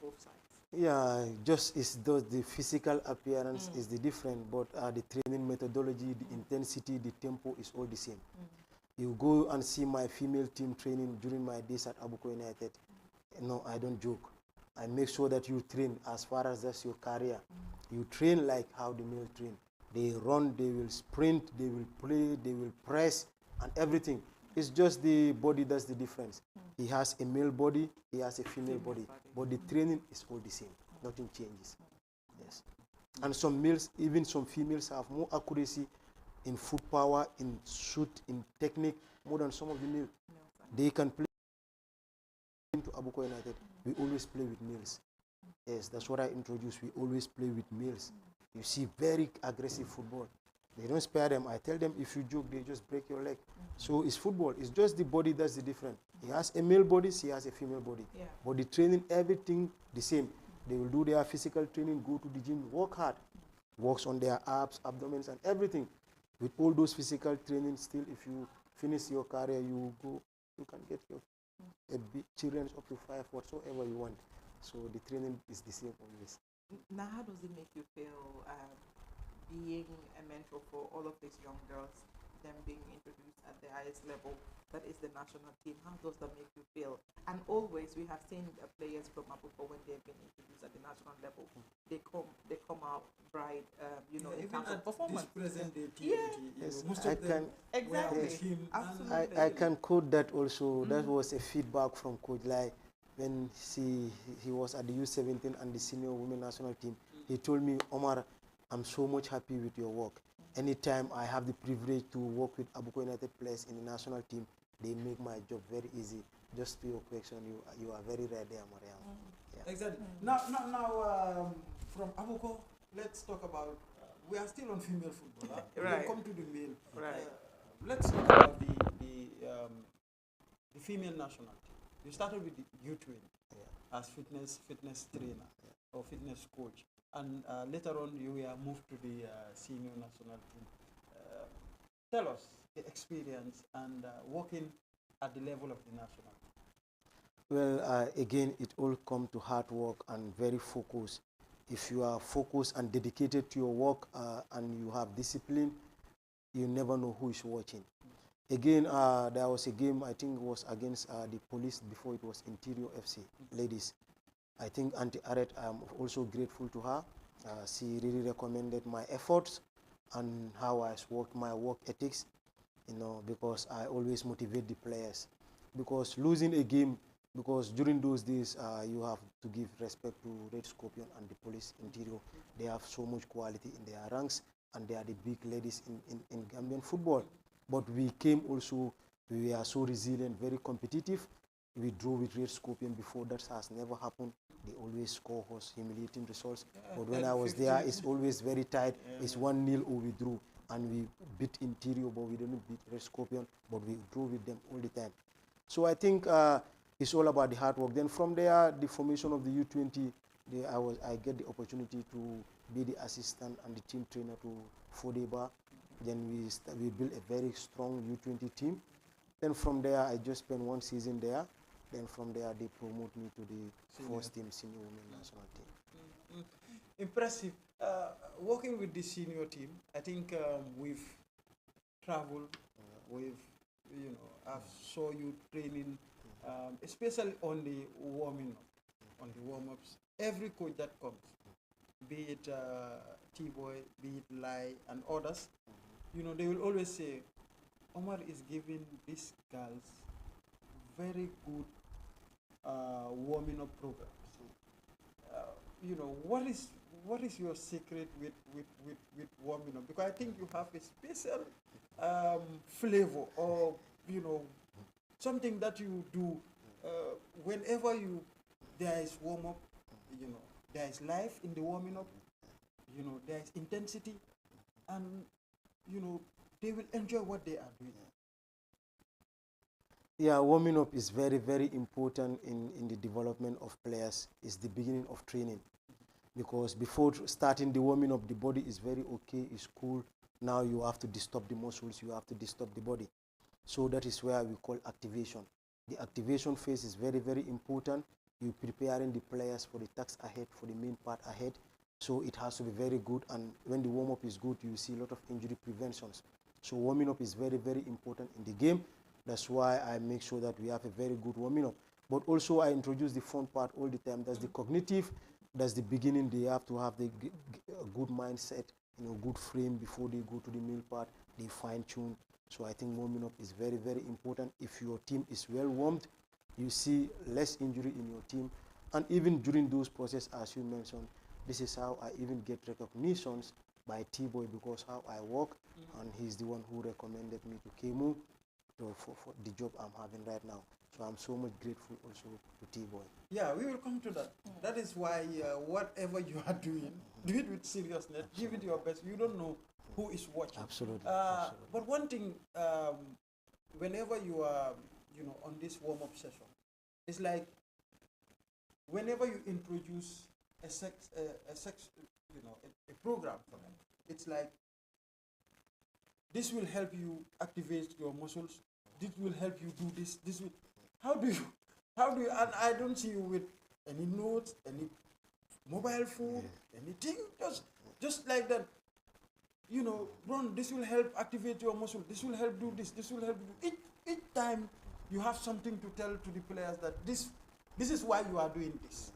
both sides? Yeah, just the physical appearance is the different, but the training methodology, the intensity, the tempo is all the same. You go and see my female team training during my days at Abuko United. No, I don't joke. I make sure that you train as far as that's your career. You train like how the male train. They run, they will sprint, they will play, they will press, and everything. It's just the body that's the difference. He has a male body, he has a female body. But the training is all the same. Nothing changes. Yes. And some males, even some females, have more accuracy in foot power, in shoot, in technique, more than some of the males. They can play into Abuko United. We always play with males. Yes, that's what I introduced. We always play with males. You see very aggressive football. They don't spare them. I tell them, if you joke, they just break your leg. So it's football. It's just the body that's the difference. He has a male body, he has a female body. But the training, everything the same. They will do their physical training, go to the gym, work hard, works on their abs, abdomens, and everything. With all those physical training, still, if you finish your career, you can get your children up to 5, whatsoever you want. So the training is the same always. Now, how does it make you feel being a mentor for all of these young girls, them being introduced at the highest level, that is the national team? How does that make you feel? And always, we have seen players from Abuko when they've been introduced at the national level, they come out bright, in terms of performance. This present day team, Yes, most I of them can- were on Exactly. him. Absolutely. I can quote that also. That was a feedback from Coach Lai when he was at the U17 and the senior women national team. He told me, Omar, I'm so much happy with your work. Anytime I have the privilege to work with Abuko United players in the national team, they make my job very easy. Just to your question, you are very rare there, Mariam. Yeah. Exactly. Now, from Abuko, let's talk about. We are still on female football. Right. We'll come to the male. Right. Let's talk about the female national team. You started with the U20 as fitness trainer or fitness coach, and later on you were moved to the senior national team. Tell us the experience and working at the level of the national team. Well, again, it all comes to hard work and very focused. If you are focused and dedicated to your work and you have discipline, you never know who is watching. Again, there was a game, I think it was against the police before it was Interior FC, ladies. I think Auntie Aret, I'm also grateful to her. She really recommended my efforts and how I worked my work ethics, because I always motivate the players. Because losing a game, because during those days, you have to give respect to Red Scorpion and the police Interior. They have so much quality in their ranks, and they are the big ladies in Gambian football. But we came also, we are so resilient, very competitive. We drew with Red Scorpion before. That has never happened. They always score us humiliating results. But when I was there, it's always very tight. It's 1-0 or we drew. And we beat Interior, but we didn't beat Red Scorpion, but we drew with them all the time. So I think it's all about the hard work. Then from there, the formation of the U20, I get the opportunity to be the assistant and the team trainer to Fodeba. Then we built a very strong U20 team. Then from there, I just spent 1 season there. Then from there, they promote me to the first team senior women national team. Impressive. Working with the senior team, I think we've traveled, I saw you training, especially on the warming up, on the warm-ups. Every coach that comes, be it T-Boy, be it Lai, and others, they will always say, Omar is giving these girls very good warming up programs. What is your secret with warming up? Because I think you have a special flavor, or something that you do whenever there is warm up. There is life in the warming up. There is intensity, and they will enjoy what they are doing. Yeah, warming up is very, very important in the development of players. It's the beginning of training. Because before starting the warming up, the body is very okay, it's cool. Now you have to disturb the muscles, you have to disturb the body. So that is where we call activation. The activation phase is very, very important. You're preparing the players for the task ahead, for the main part ahead. So it has to be very good. And when the warm-up is good, you see a lot of injury preventions. So warming up is very, very important in the game. That's why I make sure that we have a very good warming up. But also I introduce the fun part all the time. That's the cognitive. That's the beginning. They have to have the good mindset, good frame before they go to the meal part. They fine-tune. So I think warming up is very, very important. If your team is well warmed, you see less injury in your team. And even during those processes, as you mentioned, this is how I even get recognitions by T-Boy, because how I work, and he's the one who recommended me to KMU for the job I'm having right now. So I'm so much grateful also to T-Boy. Yeah, we will come to that. That is why whatever you are doing, do it with seriousness. Give it your best. You don't know who is watching. Absolutely. But one thing, whenever you are, on this warm-up session, it's like whenever you introduce a program for them. It's like, this will help you activate your muscles. This will help you do this. How do you, and I don't see you with any notes, any mobile phone, anything, just like that. Ron, this will help activate your muscle. This will help do this. This will help do each time you have something to tell to the players that this is why you are doing this.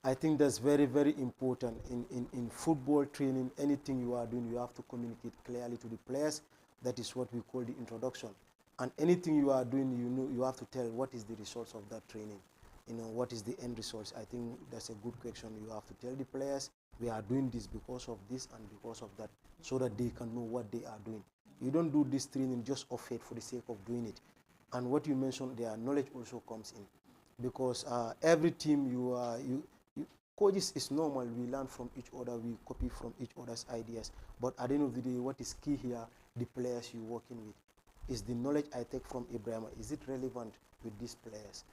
I think that's very, very important in football training. Anything you are doing, you have to communicate clearly to the players. That is what we call the introduction. And anything you are doing, you have to tell what is the results of that training. What is the end results. I think that's a good question. You have to tell the players, we are doing this because of this and because of that, so that they can know what they are doing. You don't do this training just of faith for the sake of doing it. And what you mentioned, their knowledge also comes in, because every team coaches is normal. We learn from each other, we copy from each other's ideas. But at the end of the day, what is key here, the players you're working with. Is the knowledge I take from Ibrahim, is it relevant with these players,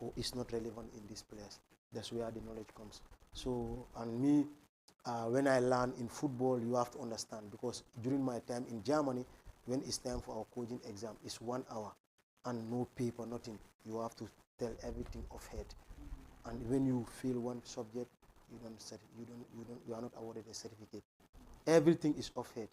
or is not relevant in these players? That's where the knowledge comes. So, and me, when I learn in football, you have to understand, because during my time in Germany, when it's time for our coaching exam, it's 1 hour and no paper, nothing. You have to tell everything off head. And when you fail one subject, you are not awarded a certificate. Everything is off head.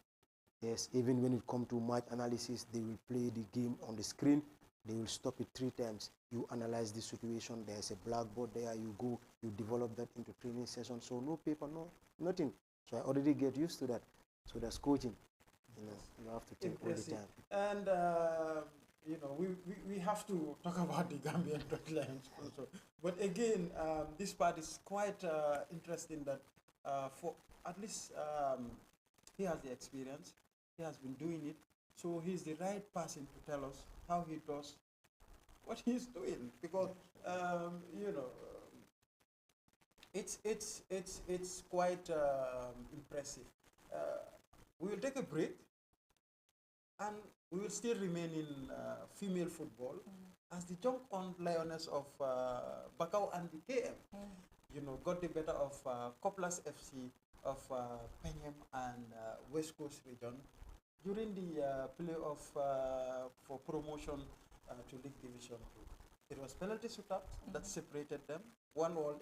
Yes, even when it comes to match analysis, they will play the game on the screen. They will stop it 3 times. You analyze the situation. There's a blackboard there. You go, you develop that into training session. So no paper, no nothing. So I already get used to that. So that's coaching. You have to take all the time. And we have to talk about the Gambian Lions also. But again, this part is quite interesting that for at least he has the experience. He has been doing it. So he's the right person to tell us how he does what he's doing, because it's quite impressive. We will take a break, and we will still remain in female football as the jump on Lioness of Bakau and the KM, got the better of Coplas FC of Penyem and West Coast region during the playoff for promotion to League Division 2. It was penalty shootout that separated them, 1-1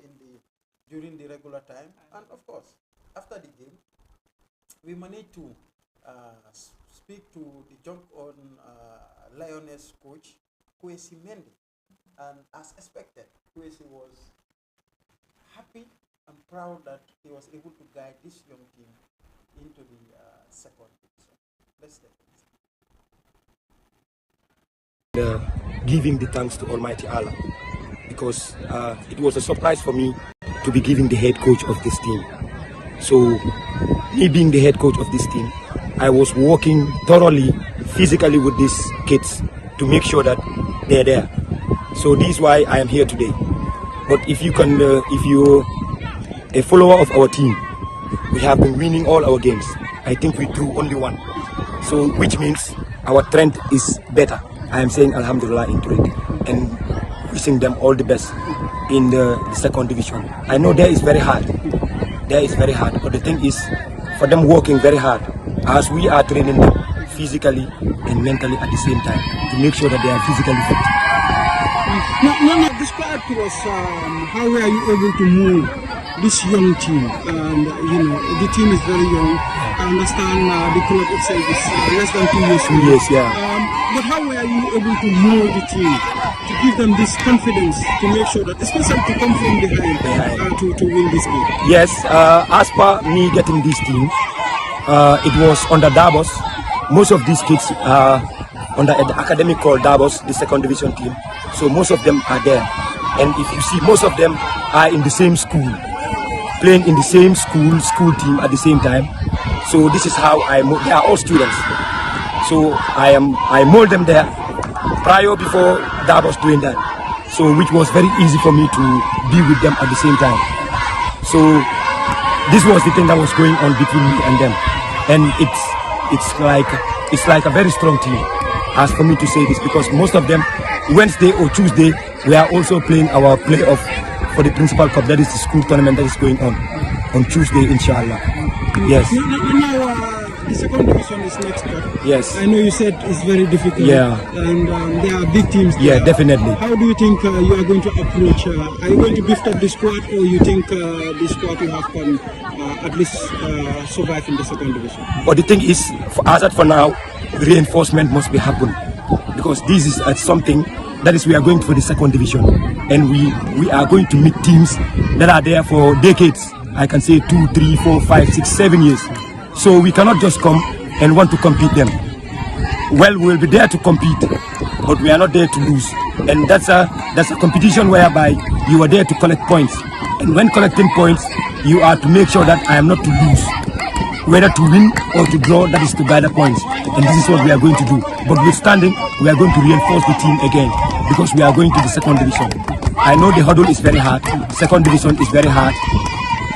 during the regular time, and of course, after the game, we managed to speak to the jump on Lioness coach, Kwesi Mendy, and as expected, Kwesi was happy and proud that he was able to guide this young team into the second division. Let's take it. Giving the thanks to Almighty Allah, because it was a surprise for me to be giving the head coach of this team. So, me being the head coach of this team, I was working thoroughly, physically with these kids to make sure that they're there. So this is why I am here today. But if you're a follower of our team, we have been winning all our games. I think we drew only 1. So which means our trend is better. I am saying Alhamdulillah into it and wishing them all the best in the second division. I know there is very hard. But the thing is, for them working very hard, as we are training them physically and mentally at the same time to make sure that they are physically fit. Now, describe to us how were you able to move this young team? And the team is very young. I understand the club itself is less than 2 years old. 2 years, yeah. But how were you able to mold the team to give them this confidence to make sure that, especially to come from behind to win this game? Yes, as per me getting this team, it was under Davos. Most of these kids are under the academy called Davos, the second division team. So most of them are there. And if you see, most of them are in the same school, playing in the same school team at the same time. So this is how they are all students. So I mold them there before Davos doing that. So which was very easy for me to be with them at the same time. So this was the thing that was going on between me and them. And it's like a very strong team, as for me to say this, because most of them Wednesday or Tuesday we are also playing our playoff for the Principal Cup. That is the school tournament that is going on Tuesday, inshallah. Yes. Now, the second division is next up. Yes. I know you said it's very difficult. Yeah. And there are big teams there. Yeah, definitely. How do you think you are going to approach? Are you going to beef up the squad, or you think the squad will have can at least survive in the second division? But the thing is, for now, reinforcement must be happen, because this is something that is, we are going for the second division, and we are going to meet teams that are there for decades. I can say 2, 3, 4, 5, 6, 7 years. So we cannot just come and want to compete them. Well, we will be there to compete, but we are not there to lose. And that's a competition whereby you are there to collect points. And when collecting points, you are to make sure that I am not to lose. Whether to win or to draw, that is to gather points. And this is what we are going to do. But withstanding, we are going to reinforce the team again, because we are going to the second division. I know the hurdle is very hard. Second division is very hard.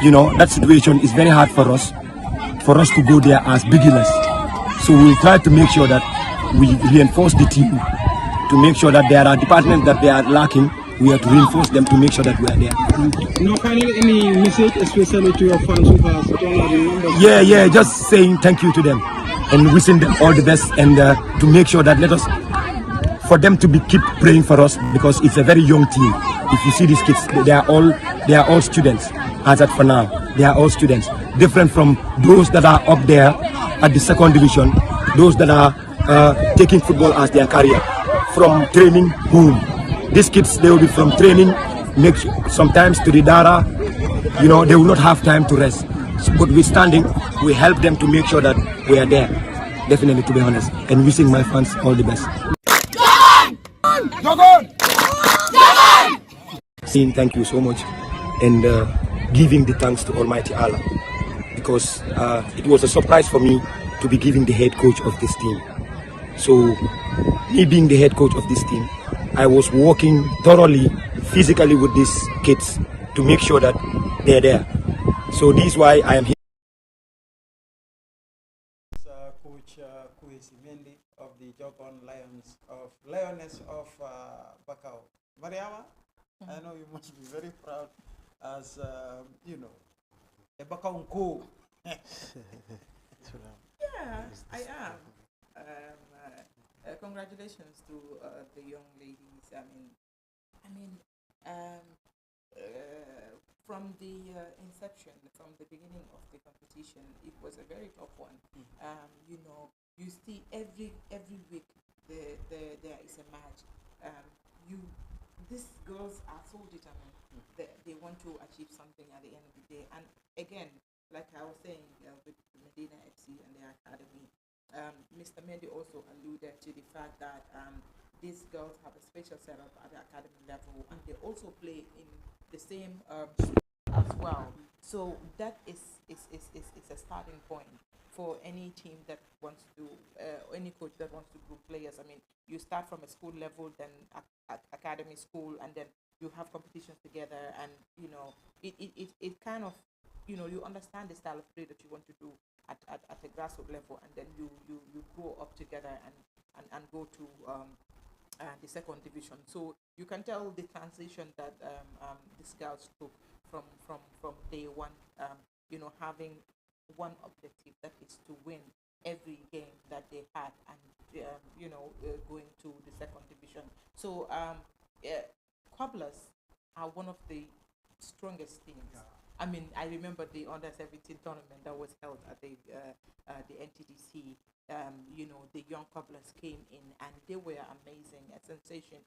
You know, that situation is very hard for us to go there as beginners. So we'll try to make sure that we reinforce the team, to make sure that there are departments that they are lacking. We have to reinforce them to make sure that we are there. Now, finally, any message, especially to your fans who have downloaded numbers? Yeah, just saying thank you to them and wishing them all the best, and to make sure that for them to keep praying for us, because it's a very young team. If you see these kids, they are all students. As at for now, they are all students, different from those that are up there at the second division, those that are taking football as their career, from training home. These kids, they will be from training, sometimes to the Dara, you know, they will not have time to rest. But withstanding, we help them to make sure that we are there, definitely, to be honest, and wishing my fans all the best. Saying thank you so much, and giving the thanks to Almighty Allah, because it was a surprise for me to be giving the head coach of this team. So, me being the head coach of this team, I was working thoroughly, physically with these kids to make sure that they're there. So this is why I am here. Coach Kwesi Mendy of the Jogon Lioness of Bakau. Mariama, I know you must be very proud as, you know, a Bakau Nko. Yeah, I am. Congratulations to the young ladies. From the inception, from the beginning of the competition, it was a very tough one. You know, you see every week there is a match. These girls are so determined that they want to achieve something at the end of the day. And again, like I was saying with Medina FC and their academy, Mr. Mendy also alluded to the fact that these girls have a special setup at the academy level, and they also play in the same as well. So that is a starting point for any team that wants to, any coach that wants to group players. I mean, you start from a school level, then at academy, school, and then you have competitions together, and you know, it kind of, you know, you understand the style of play that you want to do at a grassroots level, and then you grow up together and go to the second division. So you can tell the transition that the scouts took from day one, you know, having one objective, that is to win every game that they had, and you know, going to the second division. So Cobblers are one of the strongest teams. Yeah. I mean, I remember the under-17 tournament that was held at the NTDC. You know, the young Cobblers came in and they were amazing, a sensation.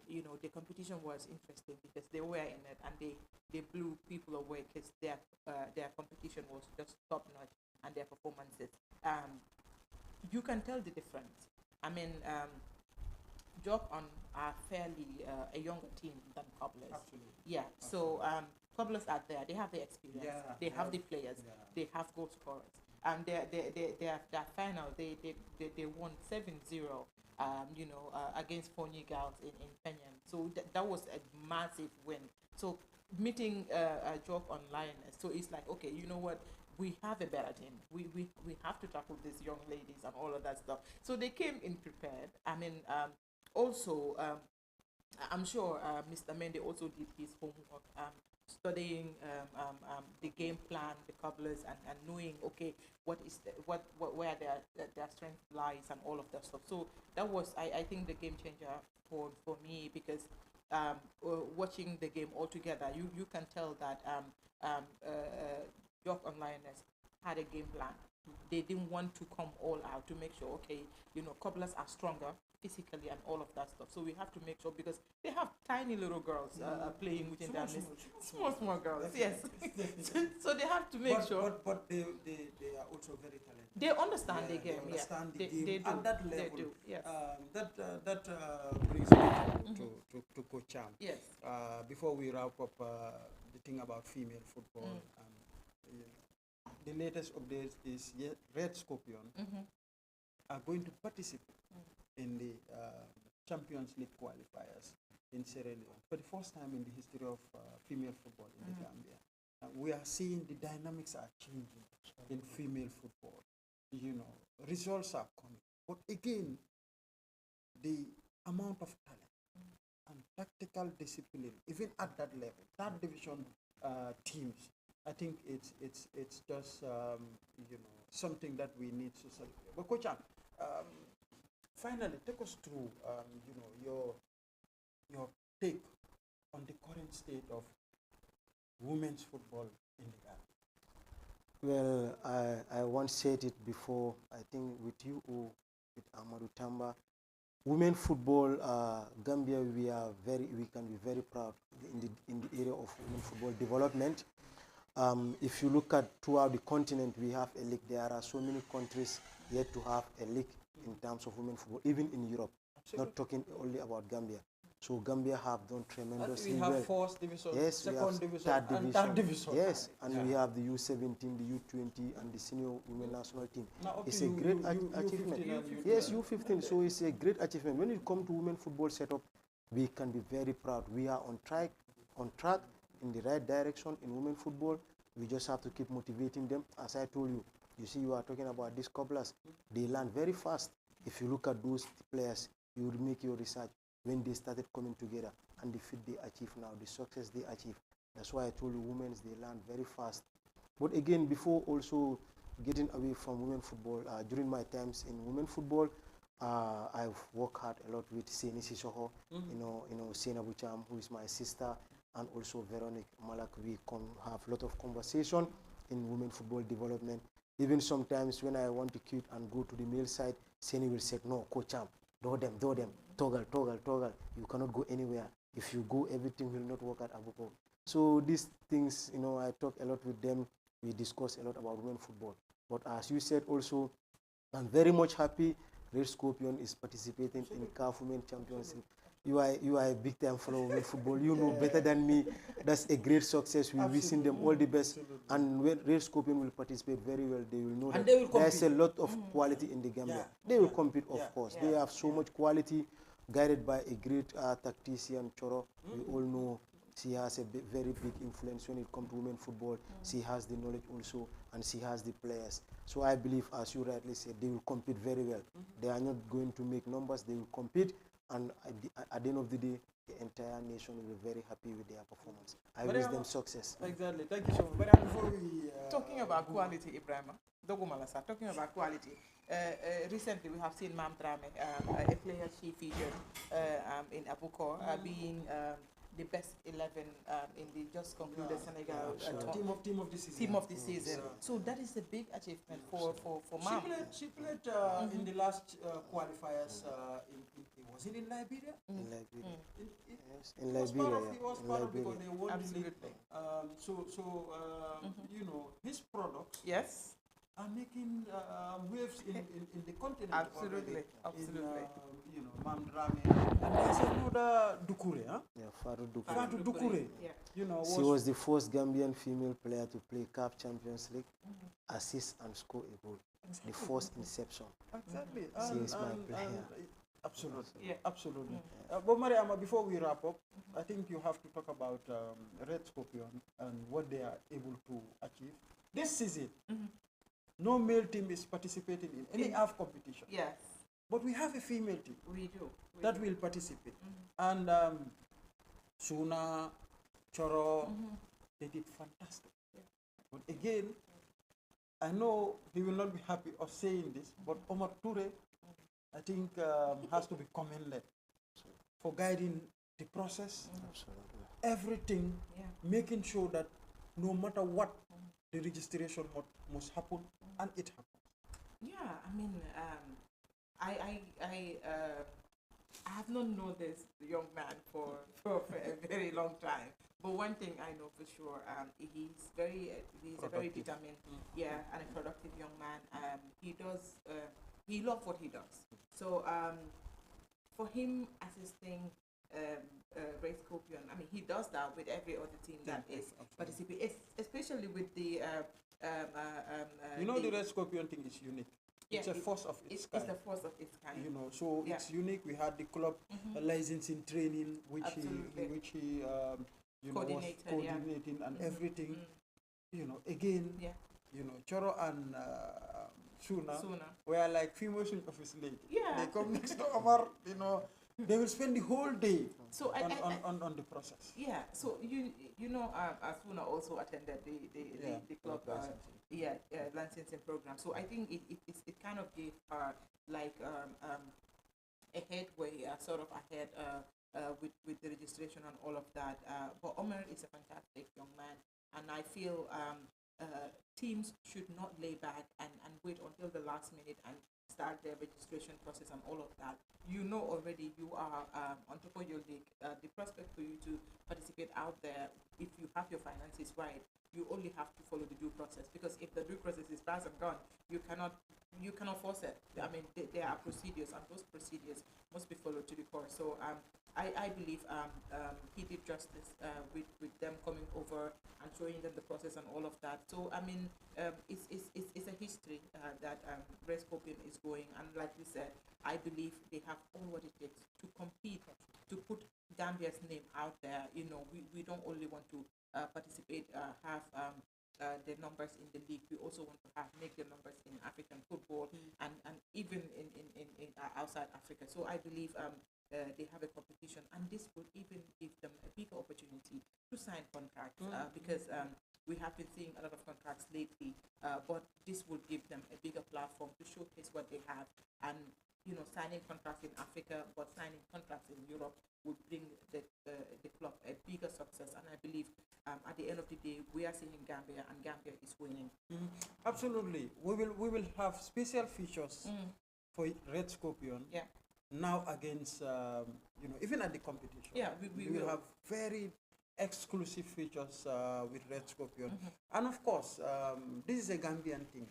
You know, the competition was interesting because they were in it and they blew people away because their competition was just top-notch, and their performances. You can tell the difference. I mean, Job on are fairly a younger team than Cobblers. Absolutely. Yeah. So Cobblers are there. They have the experience. Yeah, they have the players. Yeah. They have goal scorers. And their final, they won 7-0. You know, against Fonyi Girls in Penyam. So that was a massive win. So meeting Job online, so it's like, okay, you know what? We have a better team. We have to tackle these young ladies and all of that stuff. So they came in prepared. I mean, also I'm sure Mr. Mende also did his homework, studying the game plan, the cobblers, and knowing, okay, what is where their strength lies and all of that stuff. So that was, I think, the game changer for me, because watching the game all together, you can tell that York and Lioness had a game plan. They didn't want to come all out to make sure, okay, cobblers are stronger physically and all of that stuff. So we have to make sure, because they have tiny little girls playing within their midst. Small girls, yes. So they have to make sure. But they are also very talented. They understand the game. They understand the They game do. at that level. They do. Yes. That brings me to Coach Cham. Yes. Before we wrap up the thing about female football, the latest update is Red Scorpion are going to participate in the Champions League qualifiers in Sierra Leone for the first time in the history of female football in the Gambia. We are seeing the dynamics are changing in female football. Results are coming, but again, the amount of talent and tactical discipline, even at that level, third division teams, I think it's just something that we need to celebrate. But Coach, finally, take us through your take on the current state of women's football in the Gambia. Well, I once said it before, I think with you or with Amadou Tamba. Women football, Gambia, we can be very proud in the area of women football development. If you look at throughout the continent, we have a league. There are so many countries yet to have a league in terms of women football, even in Europe. Absolutely. Not talking only about Gambia. So Gambia have done tremendously well. We have fourth division, yes, second division, third division. Yes, and we have the U17, the U20, and the senior women national team. Now, it's a great achievement. Yes, U15. So it's a great achievement. When it comes to women football setup, we can be very proud. We are on track in the right direction in women football. We just have to keep motivating them. As I told you, you see, you are talking about these cobblers. They learn very fast. If you look at those players, you will make your research when they started coming together and the feat they achieve now, the success they achieve. That's why I told you, women, they learn very fast. But again, before also getting away from women football, during my times in women football, I've worked hard a lot with Seni Sissoho, Sena Bucham, who is my sister, and also Veronique Malak. We have a lot of conversation in women football development. Even sometimes when I want to quit and go to the male side, Seni will say, no, Coach Cham, do them, toggle. You cannot go anywhere. If you go, everything will not work at Abuko. So these things, I talk a lot with them. We discuss a lot about women football. But as you said also, I'm very much happy Red Scorpion is participating in CAF Women Champions League. You are a big time follower of women football. You know better than me. That's a great success. We're wishing them all the best. Absolutely. And when Red Scorpion will participate very well, they will know that there's a lot of quality in the Gambia. Yeah. They will compete, of course. They have so much quality, guided by a great tactician, Choro. We all know she has a very big influence when it comes to women football. She has the knowledge also, and she has the players. So I believe, as you rightly said, they will compete very well. They are not going to make numbers. They will compete. And at the end of the day, the entire nation will be very happy with their performance. I wish them success. Exactly. Thank you so much. But before we... Talking about quality, Ibrahima, talking about quality, recently we have seen Mam Drame, a player she featured in Abuko, being the best 11 in the just concluded Senegal team of the season. Team of the season. So that is a big achievement for Mam. She played in the last qualifiers. Was it in Liberia? In Liberia. Yes, in Liberia. It was part of because they won the league. His products. Yes. Are making waves in the continent. Absolutely. Mam Drame. And there's another Dukure, huh? Yeah, Fatou Dukure. Fatou Dukure. Yeah. She was the first Gambian female player to play CAF Champions League, assist and score a goal. Exactly. The first inception. Exactly. She is my player. Absolutely. Yeah. Absolutely. But Mariama, before we wrap up, I think you have to talk about Red Scorpion and what they are able to achieve. This season, no male team is participating in any half competition. Yes. But we have a female team We do. that will participate. And Suna, Choro, they did fantastic. But again, I know he will not be happy of saying this, but Omar Toure, I think, has to be commended for guiding the process, everything, making sure that no matter what, the registration must happen, and it happens. Yeah, I mean, I have not known this young man for a very long time. But one thing I know for sure, he's a very determined, and a productive young man. He loves what he does. So for him assisting Red Scorpion, I mean, he does that with every other team that is participating, especially with the the Red Scorpion thing is unique. It's a force of its kind. It's a force of its kind. So it's unique. We had the club licensing training, which he was coordinating and everything. Again, Choro and Suna were like female office lady. Yeah. They come next to Omar, they will spend the whole day on the process. Yeah, so Asuna also attended the club licensing program. So I think it kind of gave her like a headway, sort of ahead with the registration and all of that. But Omar is a fantastic young man, and I feel teams should not lay back and wait until the last minute and start their registration process and all of that. Already you are on top of your league. The prospect for you to participate out there, if you have your finances right, you only have to follow the due process, because if the due process is passed and gone, you cannot force it. I mean, there are procedures, and those procedures must be followed to the core. So I believe he did justice with them coming over and showing them the process and all of that. So I mean, it's a history that Red Scorpion is going, and like we said, I believe they have all what it takes to compete, to put Gambia's name out there. We don't only want to participate, have the numbers in the league. We also want to make the numbers in African football and even in outside Africa. So I believe they have a competition, and this will even give them a bigger opportunity to sign contracts because we have been seeing a lot of contracts lately, but this will give them a bigger platform to showcase what they have. And signing contracts in Africa, but signing contracts in Europe would bring the club a bigger success. And I believe at the end of the day, we are seeing Gambia, and Gambia is winning. Absolutely, we will have special features for Red Scorpion. Yeah. Now against even at the competition. Yeah, we will have very exclusive features with Red Scorpion, and of course, this is a Gambian thing.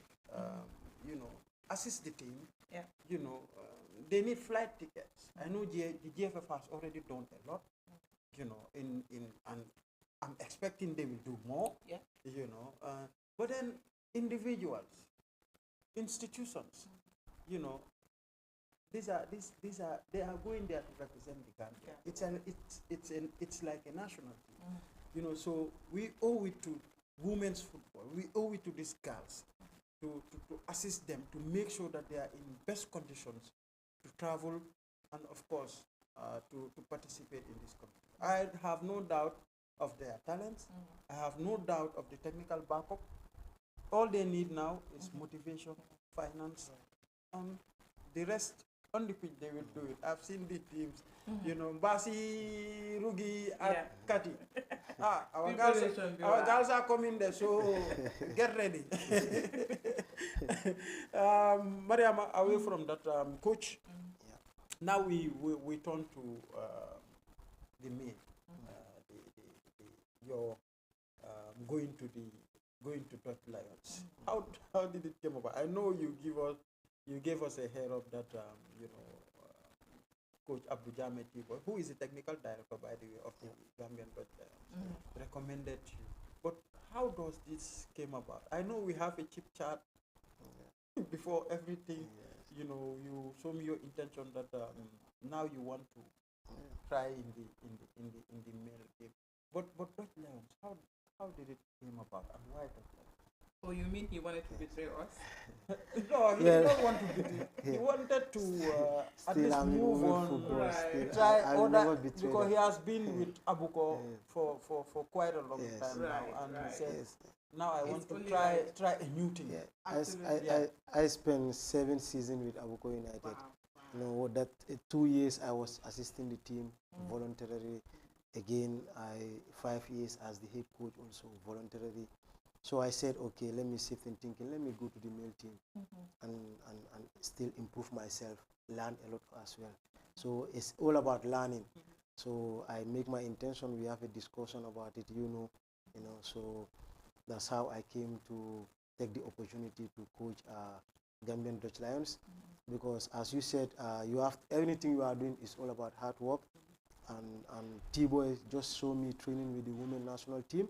Assist the team. Yeah. They need flight tickets. I know the GFF has already done a lot. And I'm expecting they will do more. Yeah. But then individuals, institutions, these are they are going there to represent the Gambia. Yeah. It's like a national team. So we owe it to women's football. We owe it to these girls to assist them, to make sure that they are in best conditions to travel and of course to participate in this competition. I have no doubt of their talents. I have no doubt of the technical backup. All they need now is motivation, finance, and the rest on the pitch they will do it. I've seen the teams, Basi, Rugi, and Kati. Our girls are coming there, so get ready. Mariama, away from that coach, now we turn to the main. Your going to Dutch Lions. How did it come about? I know you gave us a head up that Coach Abdul Jamed, who is the technical director, by the way, of the Gambian Dutch Lions, recommended you. But how does this came about? I know we have a chip chat before everything. You show me your intention that now you want to try in the male game. But Dutch Lions, how did it came about, and why Dutch Lions? Oh, you mean he wanted to betray us? No, he did not want to beat it. He wanted to at Still, least I'm in move women on. football. Right. Still, Try I will never other betray because them. he has been with Abuko for quite a long Yes. time Right, now, and right. he said, Yes. "Now I It's want to only try right. try a new thing." Yeah. Absolutely. Yeah. I spent 7 seasons with Abuko United. Wow. You know that 2 years I was assisting the team voluntarily. Again, 5 years as the head coach also voluntarily. So I said, okay, let me sit and thinking, let me go to the male team and still improve myself, learn a lot as well. So it's all about learning. So I make my intention. We have a discussion about it, So that's how I came to take the opportunity to coach Gambian Dutch Lions, because as you said, you have anything you are doing is all about hard work. And T-Boy just saw me training with the women national team.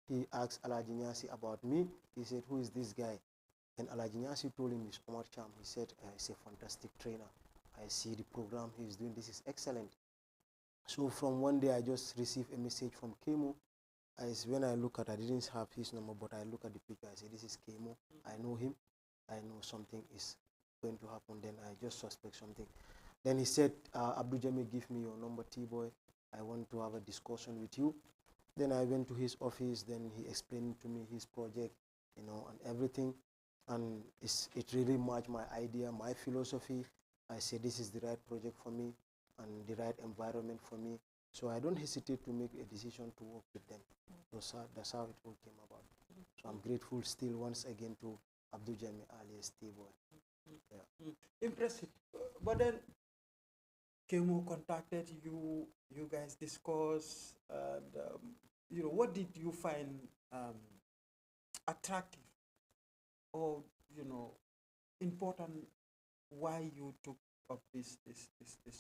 He asked Alaji Nyasi about me. He said, "Who is this guy?" And Alaji Nyasi told him it's Omar Cham. He said, "He's a fantastic trainer. I see the program he's doing. This is excellent." So from one day, I just received a message from Kemo. When I look at, I didn't have his number, but I look at the picture. I say, "This is Kemo. I know him. I know something is going to happen." Then I just suspect something. Then he said, "Abdul Jamil, give me your number, T-Boy. I want to have a discussion with you." Then I went to his office. Then he explained to me his project, and everything. And it really matched my idea, my philosophy. I said, this is the right project for me and the right environment for me. So I don't hesitate to make a decision to work with them. That's how it all came about. So I'm grateful still once again to Abdul Jamil alias T-Boy. Yeah. Impressive. But then Kemo contacted you. You guys discussed, and what did you find attractive or important? Why you took up this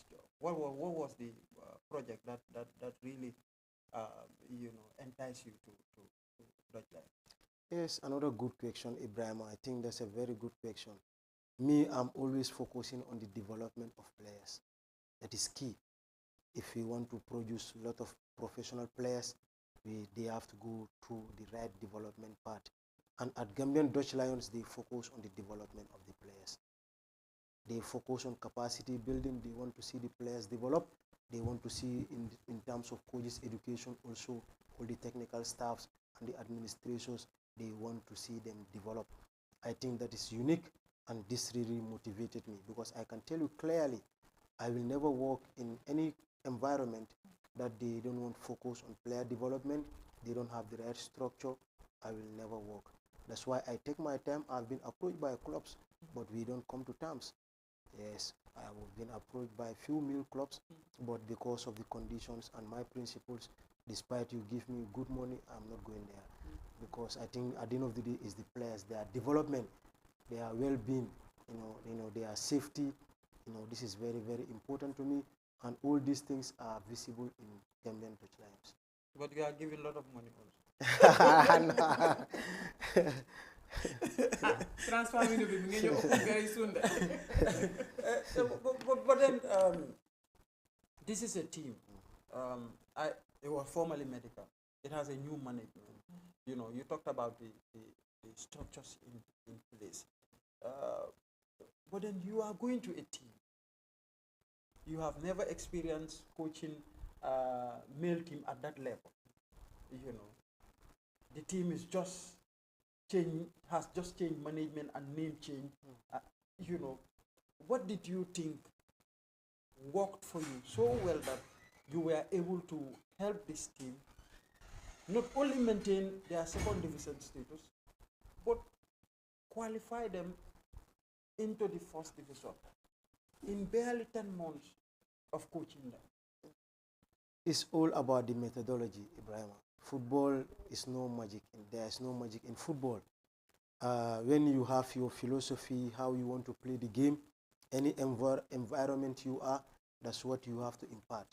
job? What was the project that really entice you to Dutch Life? Yes, another good question, Ibrahim. I think that's a very good question. Me, I'm always focusing on the development of players. That is key. If we want to produce a lot of professional players, they have to go through the right development part. And at Gambian Dutch Lions, they focus on the development of the players. They focus on capacity building. They want to see the players develop. They want to see in terms of coaches education also, all the technical staffs and the administrators, they want to see them develop. I think that is unique, and this really motivated me, because I can tell you clearly, I will never work in any environment that they don't want to focus on player development. They don't have the right structure. I will never work. That's why I take my time. I've been approached by clubs, but we don't come to terms. Yes, I have been approached by a few male clubs, but because of the conditions and my principles, despite you give me good money, I'm not going there. Because I think at the end of the day is the players, their development, their well-being, their safety. This is very, very important to me, and all these things are visible in Gambian Dutch Lions. But you are giving a lot of money also. Transfer me to be very soon. But then this is a team. It was formerly medical. It has a new management. You talked about the structures in place. But then you are going to a team. You have never experienced coaching male team at that level. The team is has just changed management and name change. What did you think worked for you so well that you were able to help this team not only maintain their second division status, but qualify them into the first division in barely 10 months of coaching them? It's all about the methodology, Ibrahim. Football is no magic, and there is no magic in football. When you have your philosophy, how you want to play the game, any environment you are, that's what you have to impart.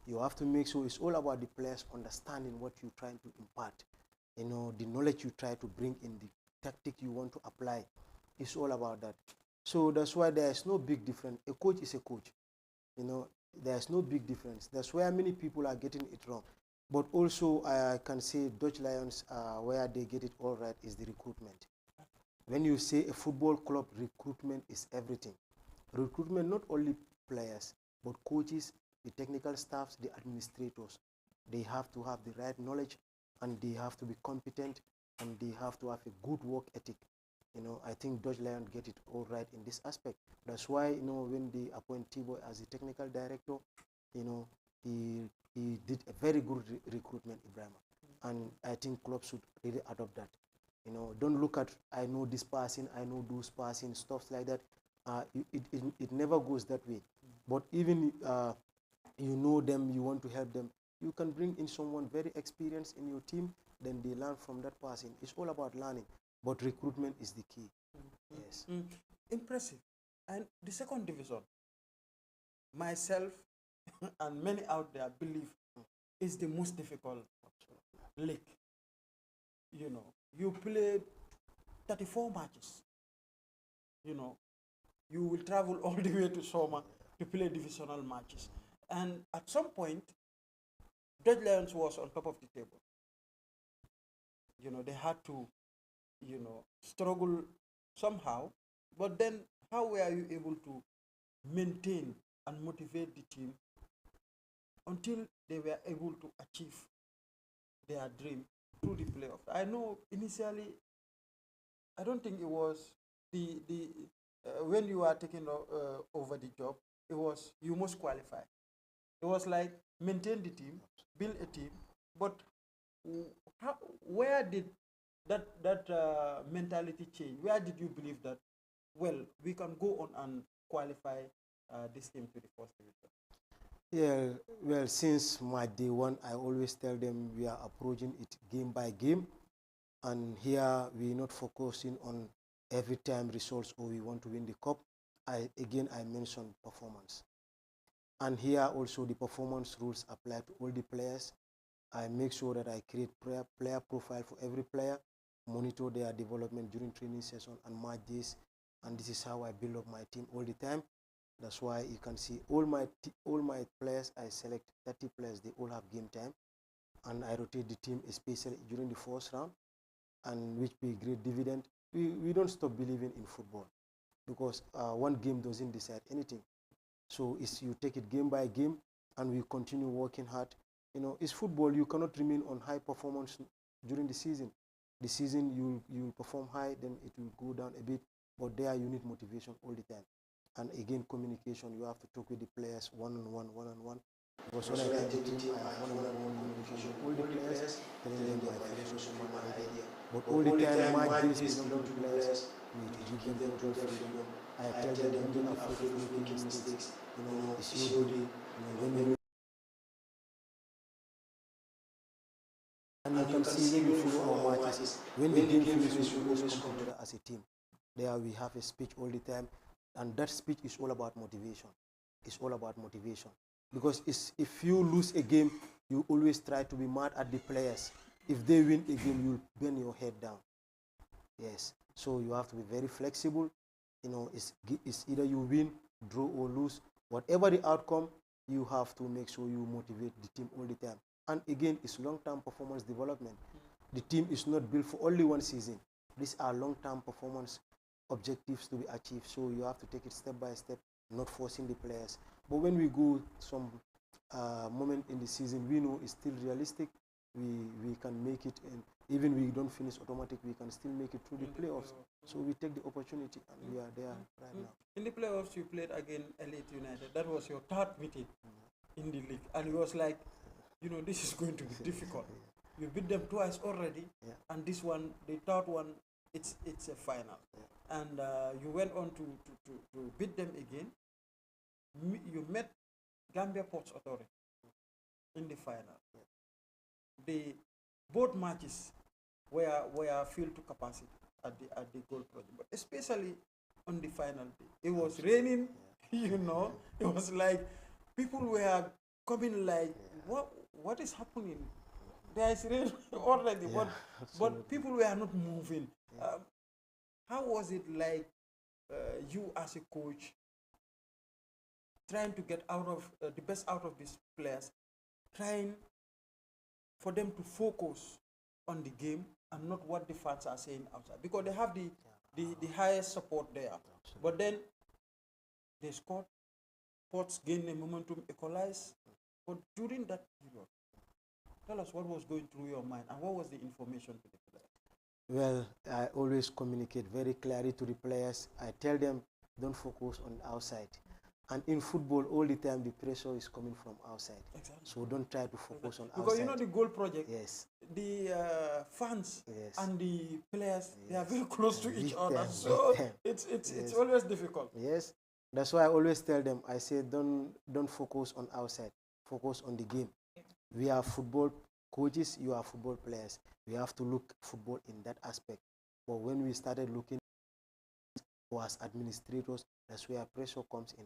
You have to make sure it's all about the players understanding what you're trying to impart. The knowledge you try to bring in, the tactic you want to apply. It's all about that. So that's why there is no big difference. A coach is a coach. There's no big difference. That's where many people are getting it wrong. But also, I can say Dutch Lions, where they get it all right is the recruitment. When you say a football club, recruitment is everything. Recruitment, not only players, but coaches, the technical staffs, the administrators. They have to have the right knowledge, and they have to be competent, and they have to have a good work ethic. I think Dutch Lions get it all right in this aspect. That's why, when they appoint T-Boy as the technical director, he did a very good recruitment, Ibrahim. And I think clubs should really adopt that. Don't look at, I know this person, I know those person, stuff like that. It never goes that way. But even you know them, you want to help them, you can bring in someone very experienced in your team, then they learn from that person. It's all about learning, but recruitment is the key. Yes. Impressive. And the second division, myself and many out there believe is the most difficult league. You play 34 matches. You will travel all the way to Soma to play divisional matches. And at some point, Dutch Lions was on top of the table. They had to, struggle somehow. But then, how were you able to maintain and motivate the team until they were able to achieve their dream through the playoff? I know initially, I don't think it was when you are taking over the job, it was you must qualify. It was like maintain the team, build a team, but where did that mentality change? Where did you believe that, well, we can go on and qualify this team to the first division? Yeah, well, since my day one, I always tell them we are approaching it game by game, and here we're not focusing on every time results or we want to win the cup. I mentioned performance. And here also the performance rules apply to all the players. I make sure that I create player profile for every player, monitor their development during training session and match days, and this is how I build up my team all the time. That's why you can see all my players, I select 30 players, they all have game time, and I rotate the team, especially during the first round, and which pay great dividend. We don't stop believing in football, because one game doesn't decide anything. So you take it game by game, and we continue working hard. It's football. You cannot remain on high performance during the season. The season you perform high, then it will go down a bit. But there you need motivation all the time. And again, communication. You have to talk with the players one-on-one. Because when I take the team, I have one-on-one communication with all the players, telling them my philosophy, my idea. But all the time, my days belong to players. We give them total freedom. I tell them, don't be afraid of making mistakes. It's your body. And you can see when we follow our matches, when the game finishes, we always come together as a team. There we have a speech all the time, and that speech is all about motivation. It's all about motivation. Because if you lose a game, you always try to be mad at the players. If they win a game, you'll bend your head down. Yes. So you have to be very flexible. It's either you win, draw or lose. Whatever the outcome, you have to make sure you motivate the team all the time. And again, it's long-term performance development. The team is not built for only one season. These are long-term performance objectives to be achieved. So you have to take it step by step, not forcing the players. But when we go some moment in the season, we know it's still realistic. We can make it, and even we don't finish automatic, we can still make it through the playoffs. So we take the opportunity, and we are there right now. In the playoffs, you played against Elite United. That was your third meeting in the league, and it was like, this is going to be difficult. You beat them twice already, and this one, the third one, it's a final. And you went on to beat them again. You met Gambia Ports Authority in the final. Both matches were filled to capacity at the goal project, but especially on the final day, it was raining. It was like people were coming like, what is happening? There is rain already, but people were not moving. How was it like you as a coach trying to get out of the best out of these players, trying for them to focus on the game and not what the fans are saying outside, because they have the highest support there. But then they scored, Sports gained a momentum, equalized. But during that period, tell us what was going through your mind and what was the information to the players? Well, I always communicate very clearly to the players. I tell them, don't focus on the outside. And in football, all the time, the pressure is coming from outside. Exactly. So don't try to focus on outside. Because you know the goal project, yes, the fans yes, and the players, they are yes, very close to each Big other. time, So big time. it's Yes. always difficult. yes. That's why I always tell them, I say, don't focus on outside. Focus on the game. We are football coaches, you are football players. We have to look football in that aspect. But when we started looking as administrators, that's where pressure comes in.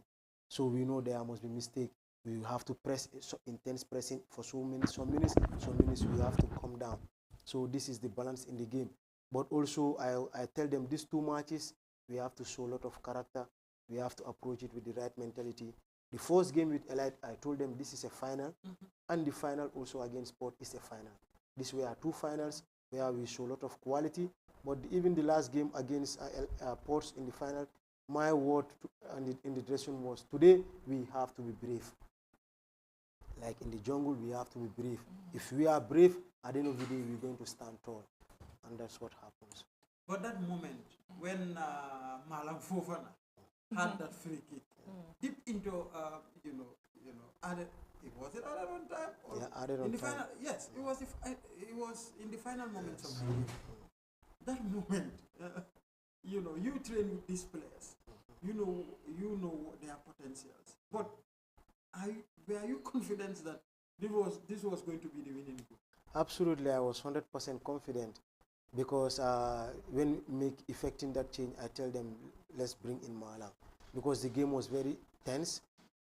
So we know there must be mistake. We have to press, so intense pressing for some minutes we have to come down. So this is the balance in the game. But also I tell them these two matches, we have to show a lot of character. We have to approach it with the right mentality. The first game with Elite, I told them this is a final, and the final also against Sport is a final. These were two finals where we show a lot of quality. But even the last game against Ports in the final, my word in the dressing room was, today we have to be brave. Like in the jungle, we have to be brave. If we are brave, at the end of the day, we're going to stand tall. And that's what happens. But that moment when Malang Fofana had that free kick, deep into added, it was it added on time? Or Yeah, added on in the time. final, yes, it was in the final moments of the game. That moment, you train with these players, you know their potentials. But were you confident that this was going to be the winning goal? Absolutely, I was 100% confident, because when effecting that change, I tell them, let's bring in Malang, because the game was very tense.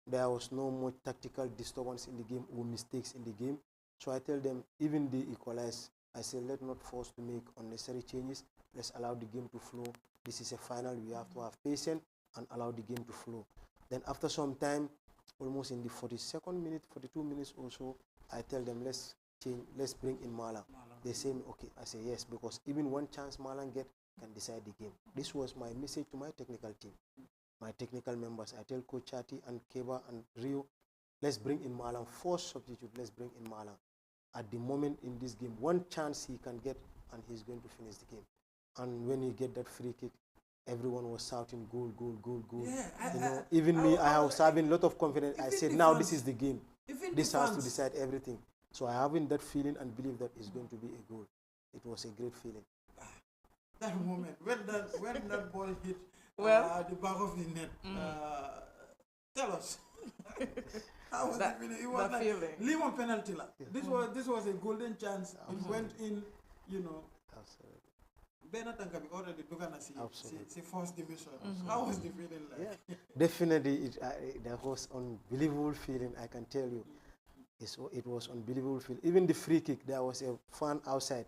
There was no much tactical disturbance in the game or mistakes in the game. So I tell them, even the equalize, I say, let's not force to make unnecessary changes. Let's allow the game to flow. This is a final. We have to have patience and allow the game to flow. Then after some time, almost in the 42nd minute, 42 minutes or so, I tell them, let's change, let's bring in Malang. They say, okay. I say, yes, because even one chance Malang get can decide the game. This was my message to my technical team, my technical members. I tell Coach Chati and Keba and Rio, let's bring in Malang. First substitute, let's bring in Malang. At the moment in this game, one chance he can get and he's going to finish the game. And when he get that free kick, everyone was shouting goal, goal, goal, goal. Yeah, even me, I was having a lot of confidence. I said, now this is the game. Even This the has to fans- decide everything. So I having that feeling and believe that it's going to be a goal. It was a great feeling. That moment when that ball hit Well, the back of the net. Tell us. How was That- the feeling? It was that like feeling. leave on penalty. This was a golden chance. It went in, Absolutely. Benatanka already took an Absolutely. first division. How was the feeling like? Yeah, definitely. That was unbelievable feeling. I can tell you, it was unbelievable feeling. Even the free kick, there was a fan outside.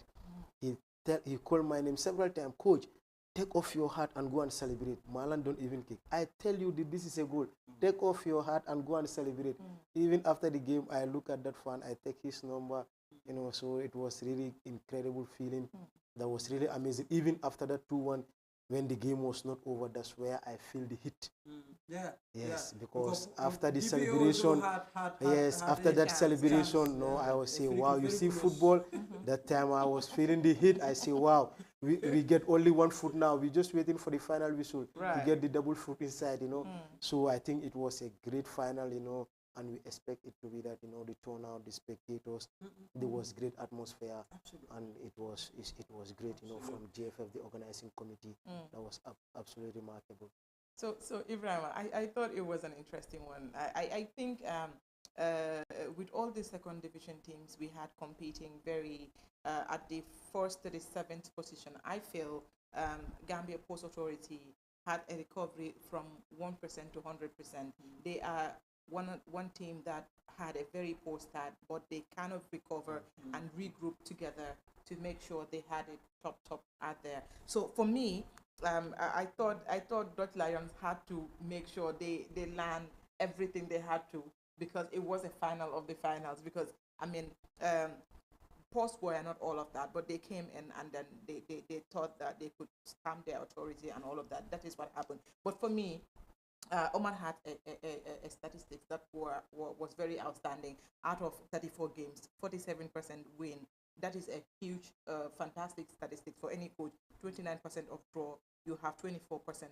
He called my name several times. Coach, take off your hat and go and celebrate. Malang don't even kick. I tell you that this is a goal. Take off your hat and go and celebrate. Even after the game, I look at that fan. I take his number. So it was really incredible feeling. That was really amazing. Even after that 2-1, when the game was not over, that's where I feel the hit. Yeah. Yes, yeah. because after the DPO celebration, had after a that chance, celebration, I was saying, wow, you see football. That time I was feeling the hit. I say, wow, we get only 1 foot now. We're just waiting for the final whistle to Right. get the double foot inside, So I think it was a great final, and we expect it to be that, the turnout, the spectators, there was great atmosphere, and it was great, from GFF, the organizing committee. That was absolutely remarkable. So Ibrahim, I thought it was an interesting one. I think with all the second division teams we had competing very at the first to the 7th position, I feel Gambia Post Authority had a recovery from 1% to 100%. They are one team that had a very poor start, but they kind of recover and regroup together to make sure they had a top out there. So for me, I thought Dutch Lions had to make sure they land everything they had to, because it was a final of the finals. Because posts were not all of that, but they came in and then they thought that they could stamp their authority and all of that. That is what happened. But for me, Oman had a statistic that was very outstanding. Out of 34 games, 47% win. That is a huge, fantastic statistic for any coach. 29% of draw, you have 24%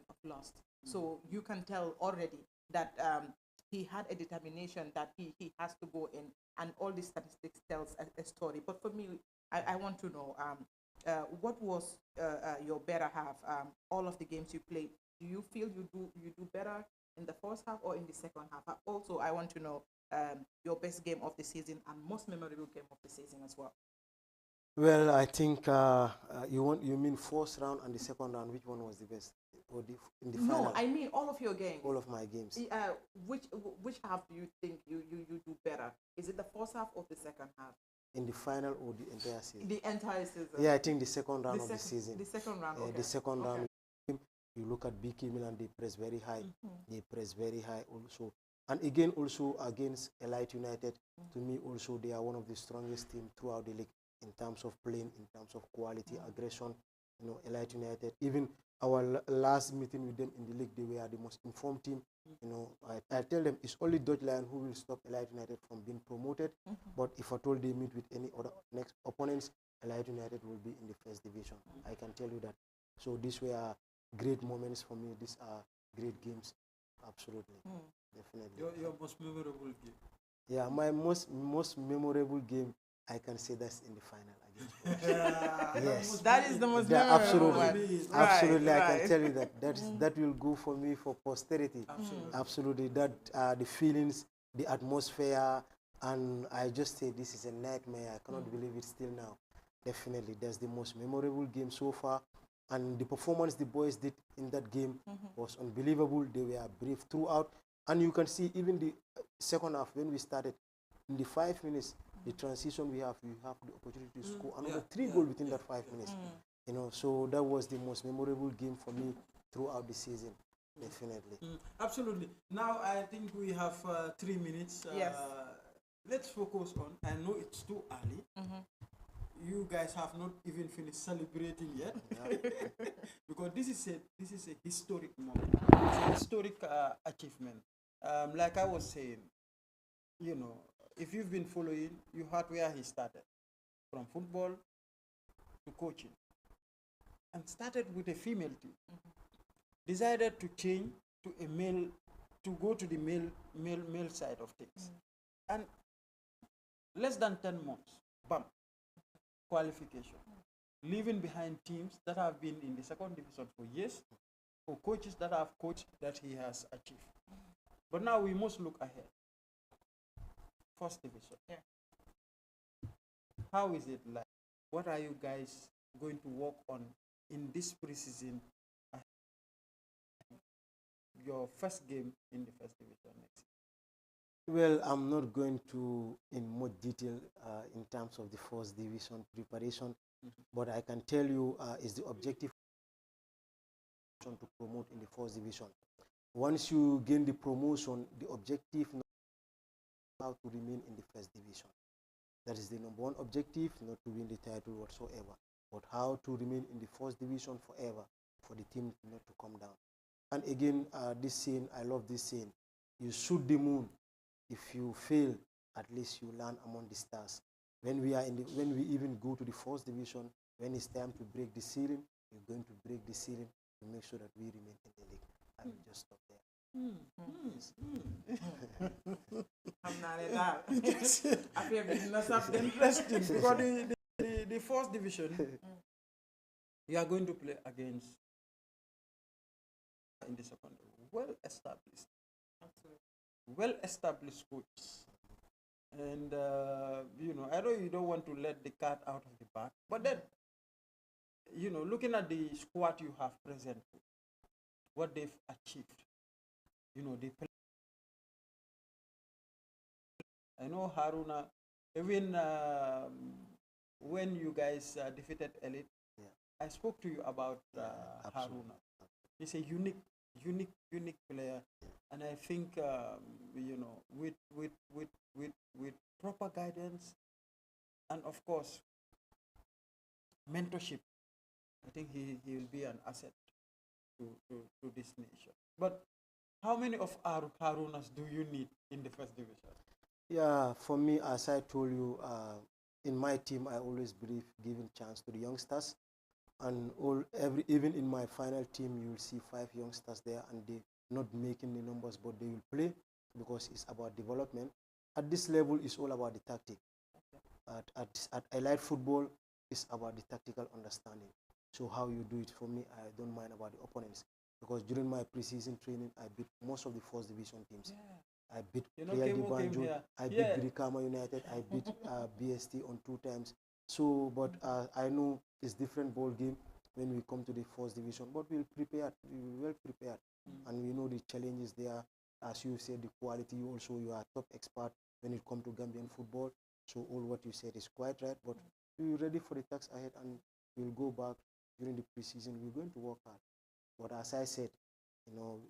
of lost. So you can tell already that he had a determination that he has to go in, and all these statistics tells a story. But for me, I want to know what was your better half? All of the games you played, do you feel you do better in the first half or in the second half? Also, I want to know your best game of the season and most memorable game of the season as well. Well, I think you mean first round and the second round. Which one was the best? Or in the final? No, I mean all of your games. All of my games. Which half do you think you do better? Is it the first half or the second half? In the final or the entire season? The entire season. Yeah, I think the second round of the season. The second round. Okay. The second round. You look at BK Milan, they press very high. They press very high also. And again, also against Elite United, to me also they are one of the strongest teams throughout the league in terms of playing, in terms of quality, aggression. You know, Elite United, even our last meeting with them in the league, they were the most informed team. You know, I tell them it's only Dutch Lion who will stop Elite United from being promoted. But if at all they meet with any other next opponents, Elite United will be in the first division. I can tell you that. So these were great moments for me. These are great games. Absolutely. Definitely. Your most memorable game? Yeah, my most memorable game, I can say that's in the final against yes. That is the most memorable absolutely one. Absolutely. Right. I can tell you that will go for me for posterity. Absolutely. That the feelings, the atmosphere, and I just say this is a nightmare. I cannot believe it still now. Definitely, that's the most memorable game so far. And the performance the boys did in that game was unbelievable. They were brave throughout. And you can see even the second half when we started, in the 5 minutes, the transition we have the opportunity to score another 3 goals within that 5 minutes. You know, so that was the most memorable game for me throughout the season. Definitely. Absolutely. Now I think we have 3 minutes. Yes. Let's focus on. I know it's too early. You guys have not even finished celebrating yet, because this is a historic moment. It's a historic achievement. Like I was saying, you know, if you've been following, you heard where he started, from football to coaching, and started with a female team. Decided to change to a male, to go to the male side of things, and less than 10 months, bam. Qualification, leaving behind teams that have been in the second division for years, or coaches that have coached that he has achieved. But now we must look ahead. First division. Yeah. How is it like? What are you guys going to work on in this preseason? Your first game in the first division next year. Well, I'm not going to in much detail in terms of the first division preparation, but I can tell you is the objective to promote in the first division. Once you gain the promotion, the objective is how to remain in the first division. That is the number one objective, not to win the title whatsoever, but how to remain in the first division forever, for the team not to come down. And again, this saying, I love this saying, you shoot the moon. If you fail, at least you land among the stars. When we even go to the first division, when it's time to break the ceiling, we're going to break the ceiling to make sure that we remain in the league. I will just stop there. I'm not at that. I feel it's interesting because the first division, you are going to play against in the secondary, well-established. Absolutely. Well-established coaches, and you know, I know you don't want to let the cat out of the bag, but then, you know, looking at the squad you have present, what they've achieved, you know, they play. I know Haruna, even when you guys defeated Elite, I spoke to you about Haruna. He's a unique player, and I think you know, with proper guidance, and of course, mentorship. I think he will be an asset to this nation. But how many of Harunas do you need in the first division? Yeah, for me, as I told you, in my team, I always believe giving chance to the youngsters, and even in my final team, you will see 5 youngsters there, and they not making the numbers, but they will play because it's about development. At this level, it's all about the tactic. At elite football, it's about the tactical understanding. So how you do it, for me, I don't mind about the opponents, because during my preseason training, I beat most of the first division teams. I beat Real de Banjul, I beat Brikama United, I beat BST on 2 times. So, but I know it's different ball game when we come to the first division, but we're prepared, we're well prepared, and we know the challenges there. As you said, the quality, also you are top expert when it comes to Gambian football. So all what you said is quite right, but we're ready for the task ahead, and we'll go back during the preseason. We're going to work hard. But as I said,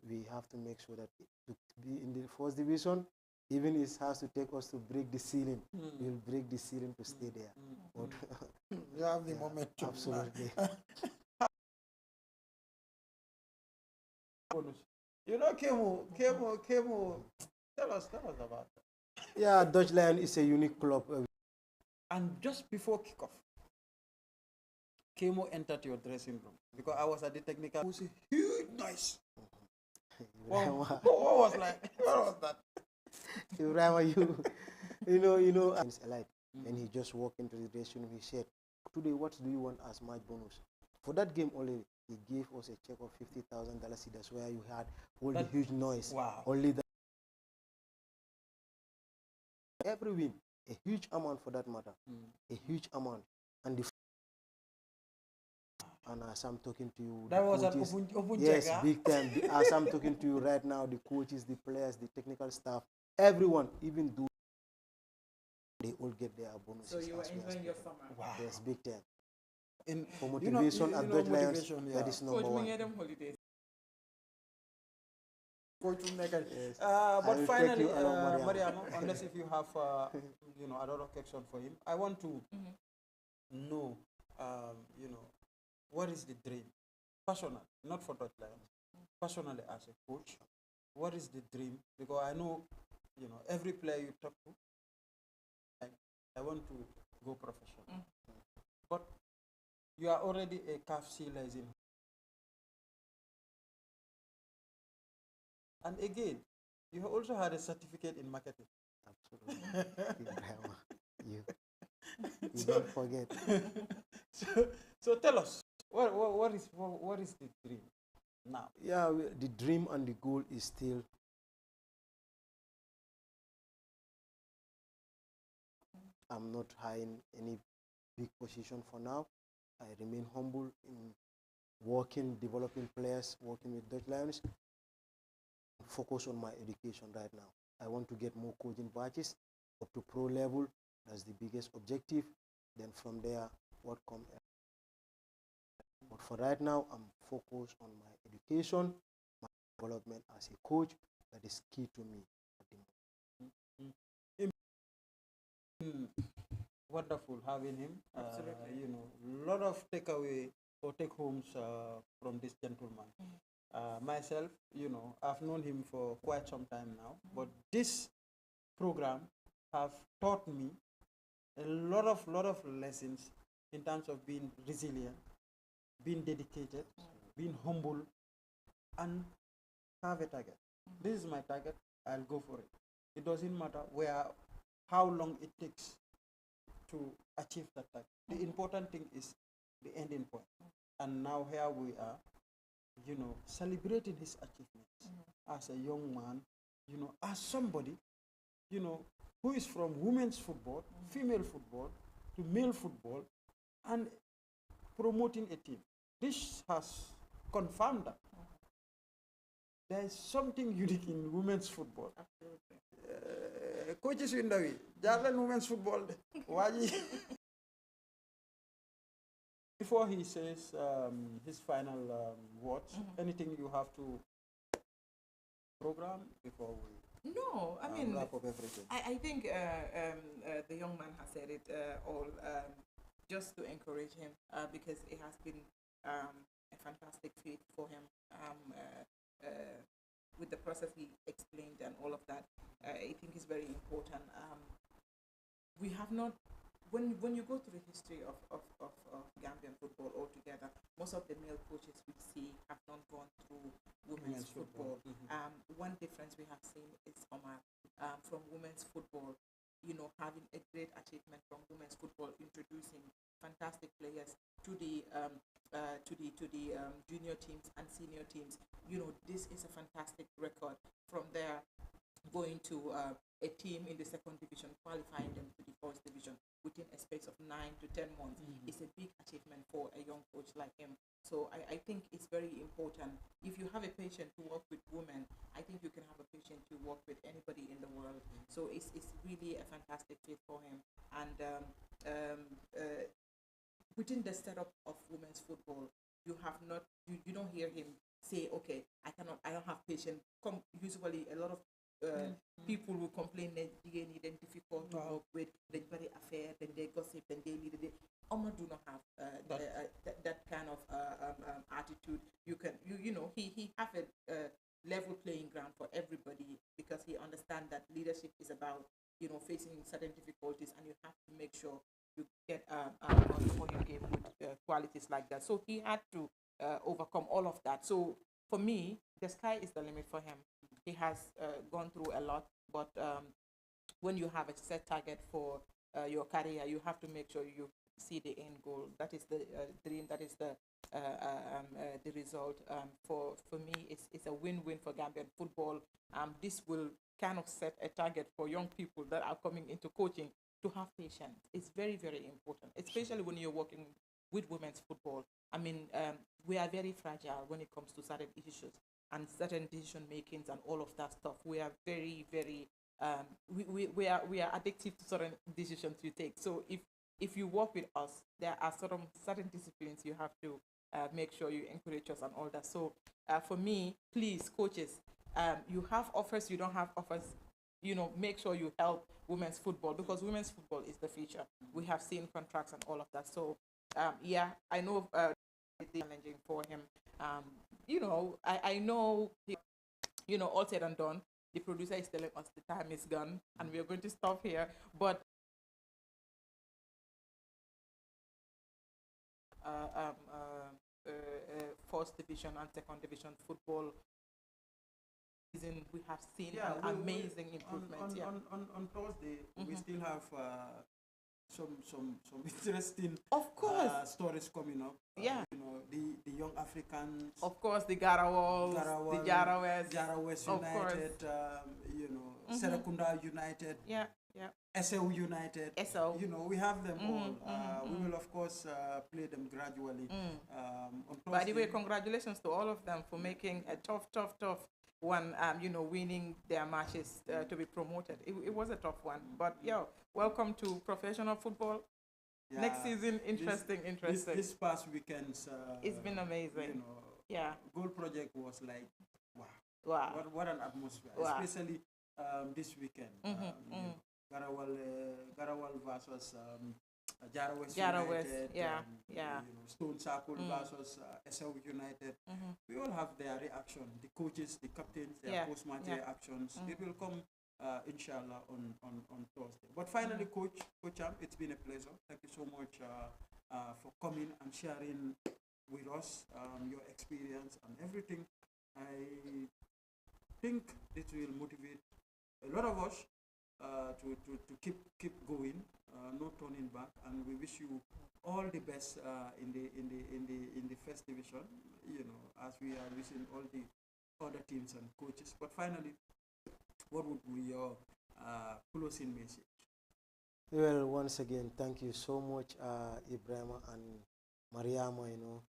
we have to make sure that to be in the first division, even it has to take us to break the ceiling. We'll break the ceiling to stay there. But you have the momentum. Absolutely. Kemu, tell us about that. Yeah, Dutch Lion is a unique club. And just before kickoff, Kemo entered your dressing room, because I was at the technical. It was a huge noise. What was that? Ibrahima, it's elite. And he just walked into the dressing room. He said, "Today, what do you want as match bonus?" For that game only, he gave us a check of $50,000. That's where you had all the huge noise. Wow. Only that. Every win, a huge amount for that matter, a huge amount. And as I'm talking to you, that was coaches, an open yes, check, huh? big time. As I'm talking to you right now, the coaches, the players, the technical staff, everyone, even though they all get their bonuses. So you were enjoying your summer. Wow. Yes, big time. For motivation, motivation at Dutch Lions, that is number Coach, one. we had them holidays. Yes. But finally, Mariama. Mariama, unless if you have another question for him, I want to know, what is the dream, personally, not for Dutch Lions, personally as a coach, what is the dream? Because I know, every player you talk to, I want to go professional, but you are already a CAF sealer in. And again, you also had a certificate in marketing. Absolutely. you don't forget. So tell us, what is the dream now? Yeah, the dream and the goal is still I'm not high in any big position for now. I remain humble in working, developing players, working with Dutch Lions. Focus on my education right now. I want to get more coaching badges up to pro level. That's the biggest objective. Then from there, what comes. But for right now, I'm focused on my education, my development as a coach. That is key to me at the moment. Wonderful having him. Absolutely. A lot of takeaway or take homes from this gentleman. Myself, I've known him for quite some time now, but this program have taught me a lot of lessons in terms of being resilient, being dedicated, being humble, and have a target. This is my target, I'll go for it. It doesn't matter how long it takes to achieve that target. The important thing is the ending point. And now here we are, celebrating his achievements as a young man, as somebody, who is from women's football, female football, to male football, and promoting a team. This has confirmed that there is something unique in women's football. Absolutely. Coaches in the Jarlan women's football. Before he says his final words, anything you have to program before we? No, I mean, wrap up everything. I think the young man has said it all, just to encourage him, because it has been a fantastic feat for him, with the process he explained and all of that. I think is very important. We have not, when you go through the history of Gambian football altogether, most of the male coaches we see have not gone through women's football. One difference we have seen is Omar, from women's football, having a great achievement from women's football, introducing fantastic players to the junior teams and senior teams. This is a fantastic record. From there, going to a team in the second division, qualifying them to the first division within a space of 9 to 10 months is a big achievement for a young coach like him. So I think it's very important. If you have a patient to work with women, I think you can have a patient to work with anybody in the world. So it's really a fantastic fit for him. And within the setup of women's football, you don't hear him say, okay, I don't have patience. Usually a lot of people will complain that they need them difficult to work with, they're very affair, then they gossip, then they need it. Omar do not have that kind of attitude. He have a level playing ground for everybody, because he understands that leadership is about facing certain difficulties, and you have to make sure you get on your game with qualities like that. So he had to overcome all of that. So for me, the sky is the limit for him. He has gone through a lot, but when you have a set target for your career, you have to make sure you see the end goal. That is the dream. That is the result. For me, it's a win-win for Gambian football. This will kind of set a target for young people that are coming into coaching to have patience. It's very, very important, especially when you're working with women's football. I mean, we are very fragile when it comes to certain issues and certain decision makings and all of that stuff. We are very, very we are addictive to certain decisions you take. So if you work with us, there are certain disciplines you have to make sure you encourage us and all that. So for me, please, coaches, you have offers, you don't have offers, make sure you help women's football, because women's football is the future. We have seen contracts and all of that. So I know it's challenging for him. I know, all said and done, the producer is telling us the time is gone and we are going to stop here. But first division and second division football season, we have seen amazing improvements. On Thursday, we still have some interesting stories coming up. The young Africans. Of course, the Garawals, the Jarawes United, Serekunda United. SAU United. We have them all. We will, of course, play them gradually. By the way, congratulations to all of them for making a tough one, winning their matches to be promoted. It was a tough one. But, welcome to professional football. Next season, interesting. This past weekend's... it's been amazing. Goal project was like, wow. What an atmosphere. Wow. Especially this weekend. Garawal versus Jarawes United. Stone Circle versus SAU United. We all have their reaction. The coaches, the captains, their post-match reactions. It will come, inshallah, on Thursday. But finally, Coach Am, it's been a pleasure. Thank you so much for coming and sharing with us your experience and everything. I think this will motivate a lot of us to keep going, no turning back, and we wish you all the best in the first division. As we are wishing all the other teams and coaches. But finally, what would be your closing message? Well, once again, thank you so much, Ibrahima and Mariama.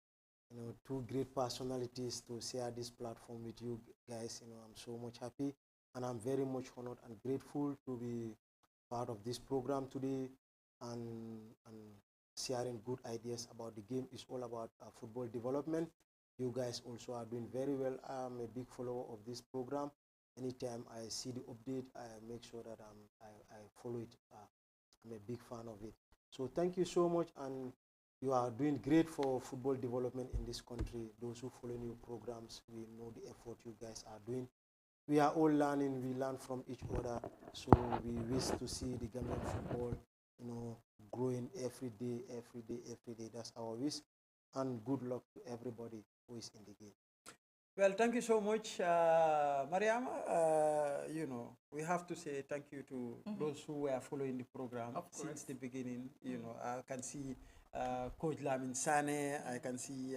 Two great personalities to share this platform with you guys. I'm so much happy. And I'm very much honored and grateful to be part of this program today and sharing good ideas about the game. It's all about football development. You guys also are doing very well. I'm a big follower of this program. anytime I see the update, I make sure that I follow it. I'm a big fan of it. So thank you so much, and you are doing great for football development in this country. Those who follow your programs, we know the effort you guys are doing. We are all learning, we learn from each other. So we wish to see the Gambian football, growing every day, every day, every day. That's our wish. And good luck to everybody who is in the game. Well, thank you so much, Mariama. We have to say thank you to those who were following the program since the beginning. I can see Coach Lamin Sane, I can see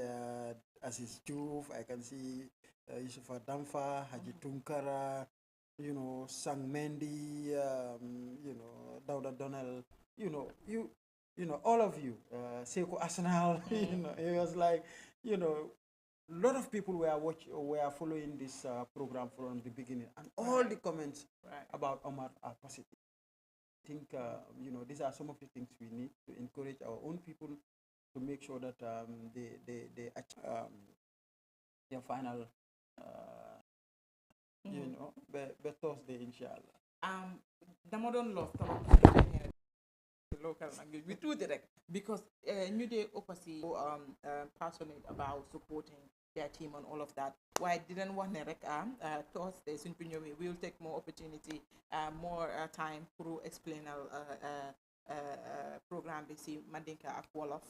Aziz Diouf, I can see Yusufa Damfa, Haji Tunkara, Sang Mendy, Dauda Donald, all of you, Seiko Arsenal, it was like, a lot of people were following this program from the beginning, and all the comments about Omar are positive. I think these are some of the things we need to encourage our own people to make sure that they achieve their final, by Thursday, inshallah. Dama doon love local language we do direct because ñu dee opposite passionate about supporting their team and all of that. Why didn't want to rek Thursday suñ fi ñëwee we will take more opportunity more time pour explain programme bi si Mandinka ak Wolof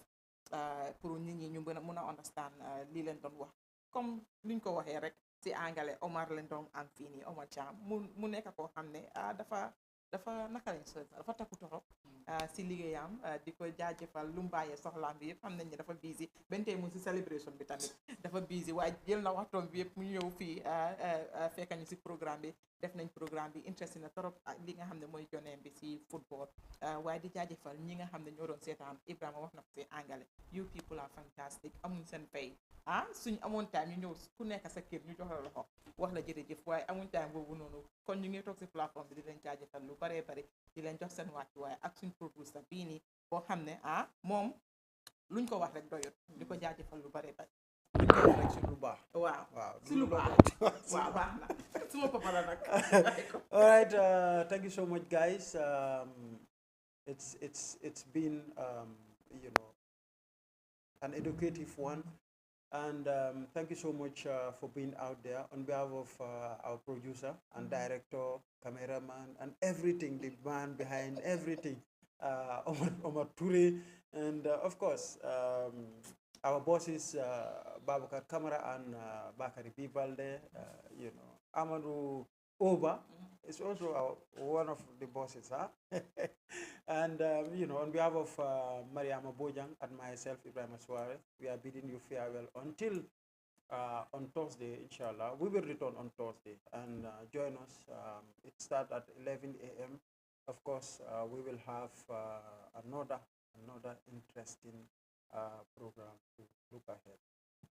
pour nit ñi ñu mën a understand lii leen doon wax comme luñ ko waxee rek si anglais Omar leen doon am fii nii Omar Cham mu nekk koo xam ne dafa naka lañ so dafa takku torop si liggéeyam di ko jaajëfal lu mu bàyyee soxlaam bi yëpp xam nañ ne dafa busy benn tey mu si celebration bi tamit dafa busy waaye jël na waxtoom bi yëpp mu ñëw fii fekk ñu si programme bi def nañ programme bi intéressé na torop li nga xam ne mooy joneem bi si football waaye di jaajëfal ñi nga xam ne ñoo doon seetaan Ibrahima wax na ko si angale you people are fantastic amuñ seen fay suñ amoon time ñu ñëw ku nekk sa kër ñu jox la loxo wax la jërëjëf waaye amuñ time boobu noonu kon ñu ngi toog si plateforme bi di leen jaajëfal lu baree bari di leen jox seen wàcc waaye ak suñ producer bii nii boo xam ne moom luñ ko wax rek doyut di ko jaajëfal lu baree bari luñ ko wax rek si lu baax waaw si lu baax waaw baax na suma papa la nag all right thank you so much guys it's been an educative one. And thank you so much for being out there on behalf of our producer and director, cameraman, and everything, the man behind everything, Omar Toure, and of course, our bosses, Babakar Kamara and Bakari Bibalde, Amadou Oba is also one of the bosses, and on behalf of Mariama Bojang and myself, Ibrahim Suarez, we are bidding you farewell until on Thursday, inshallah. We will return on Thursday and join us. It starts at 11 a.m. Of course, we will have another interesting program to look ahead.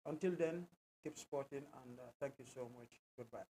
Until then, keep sporting, and thank you so much. Goodbye.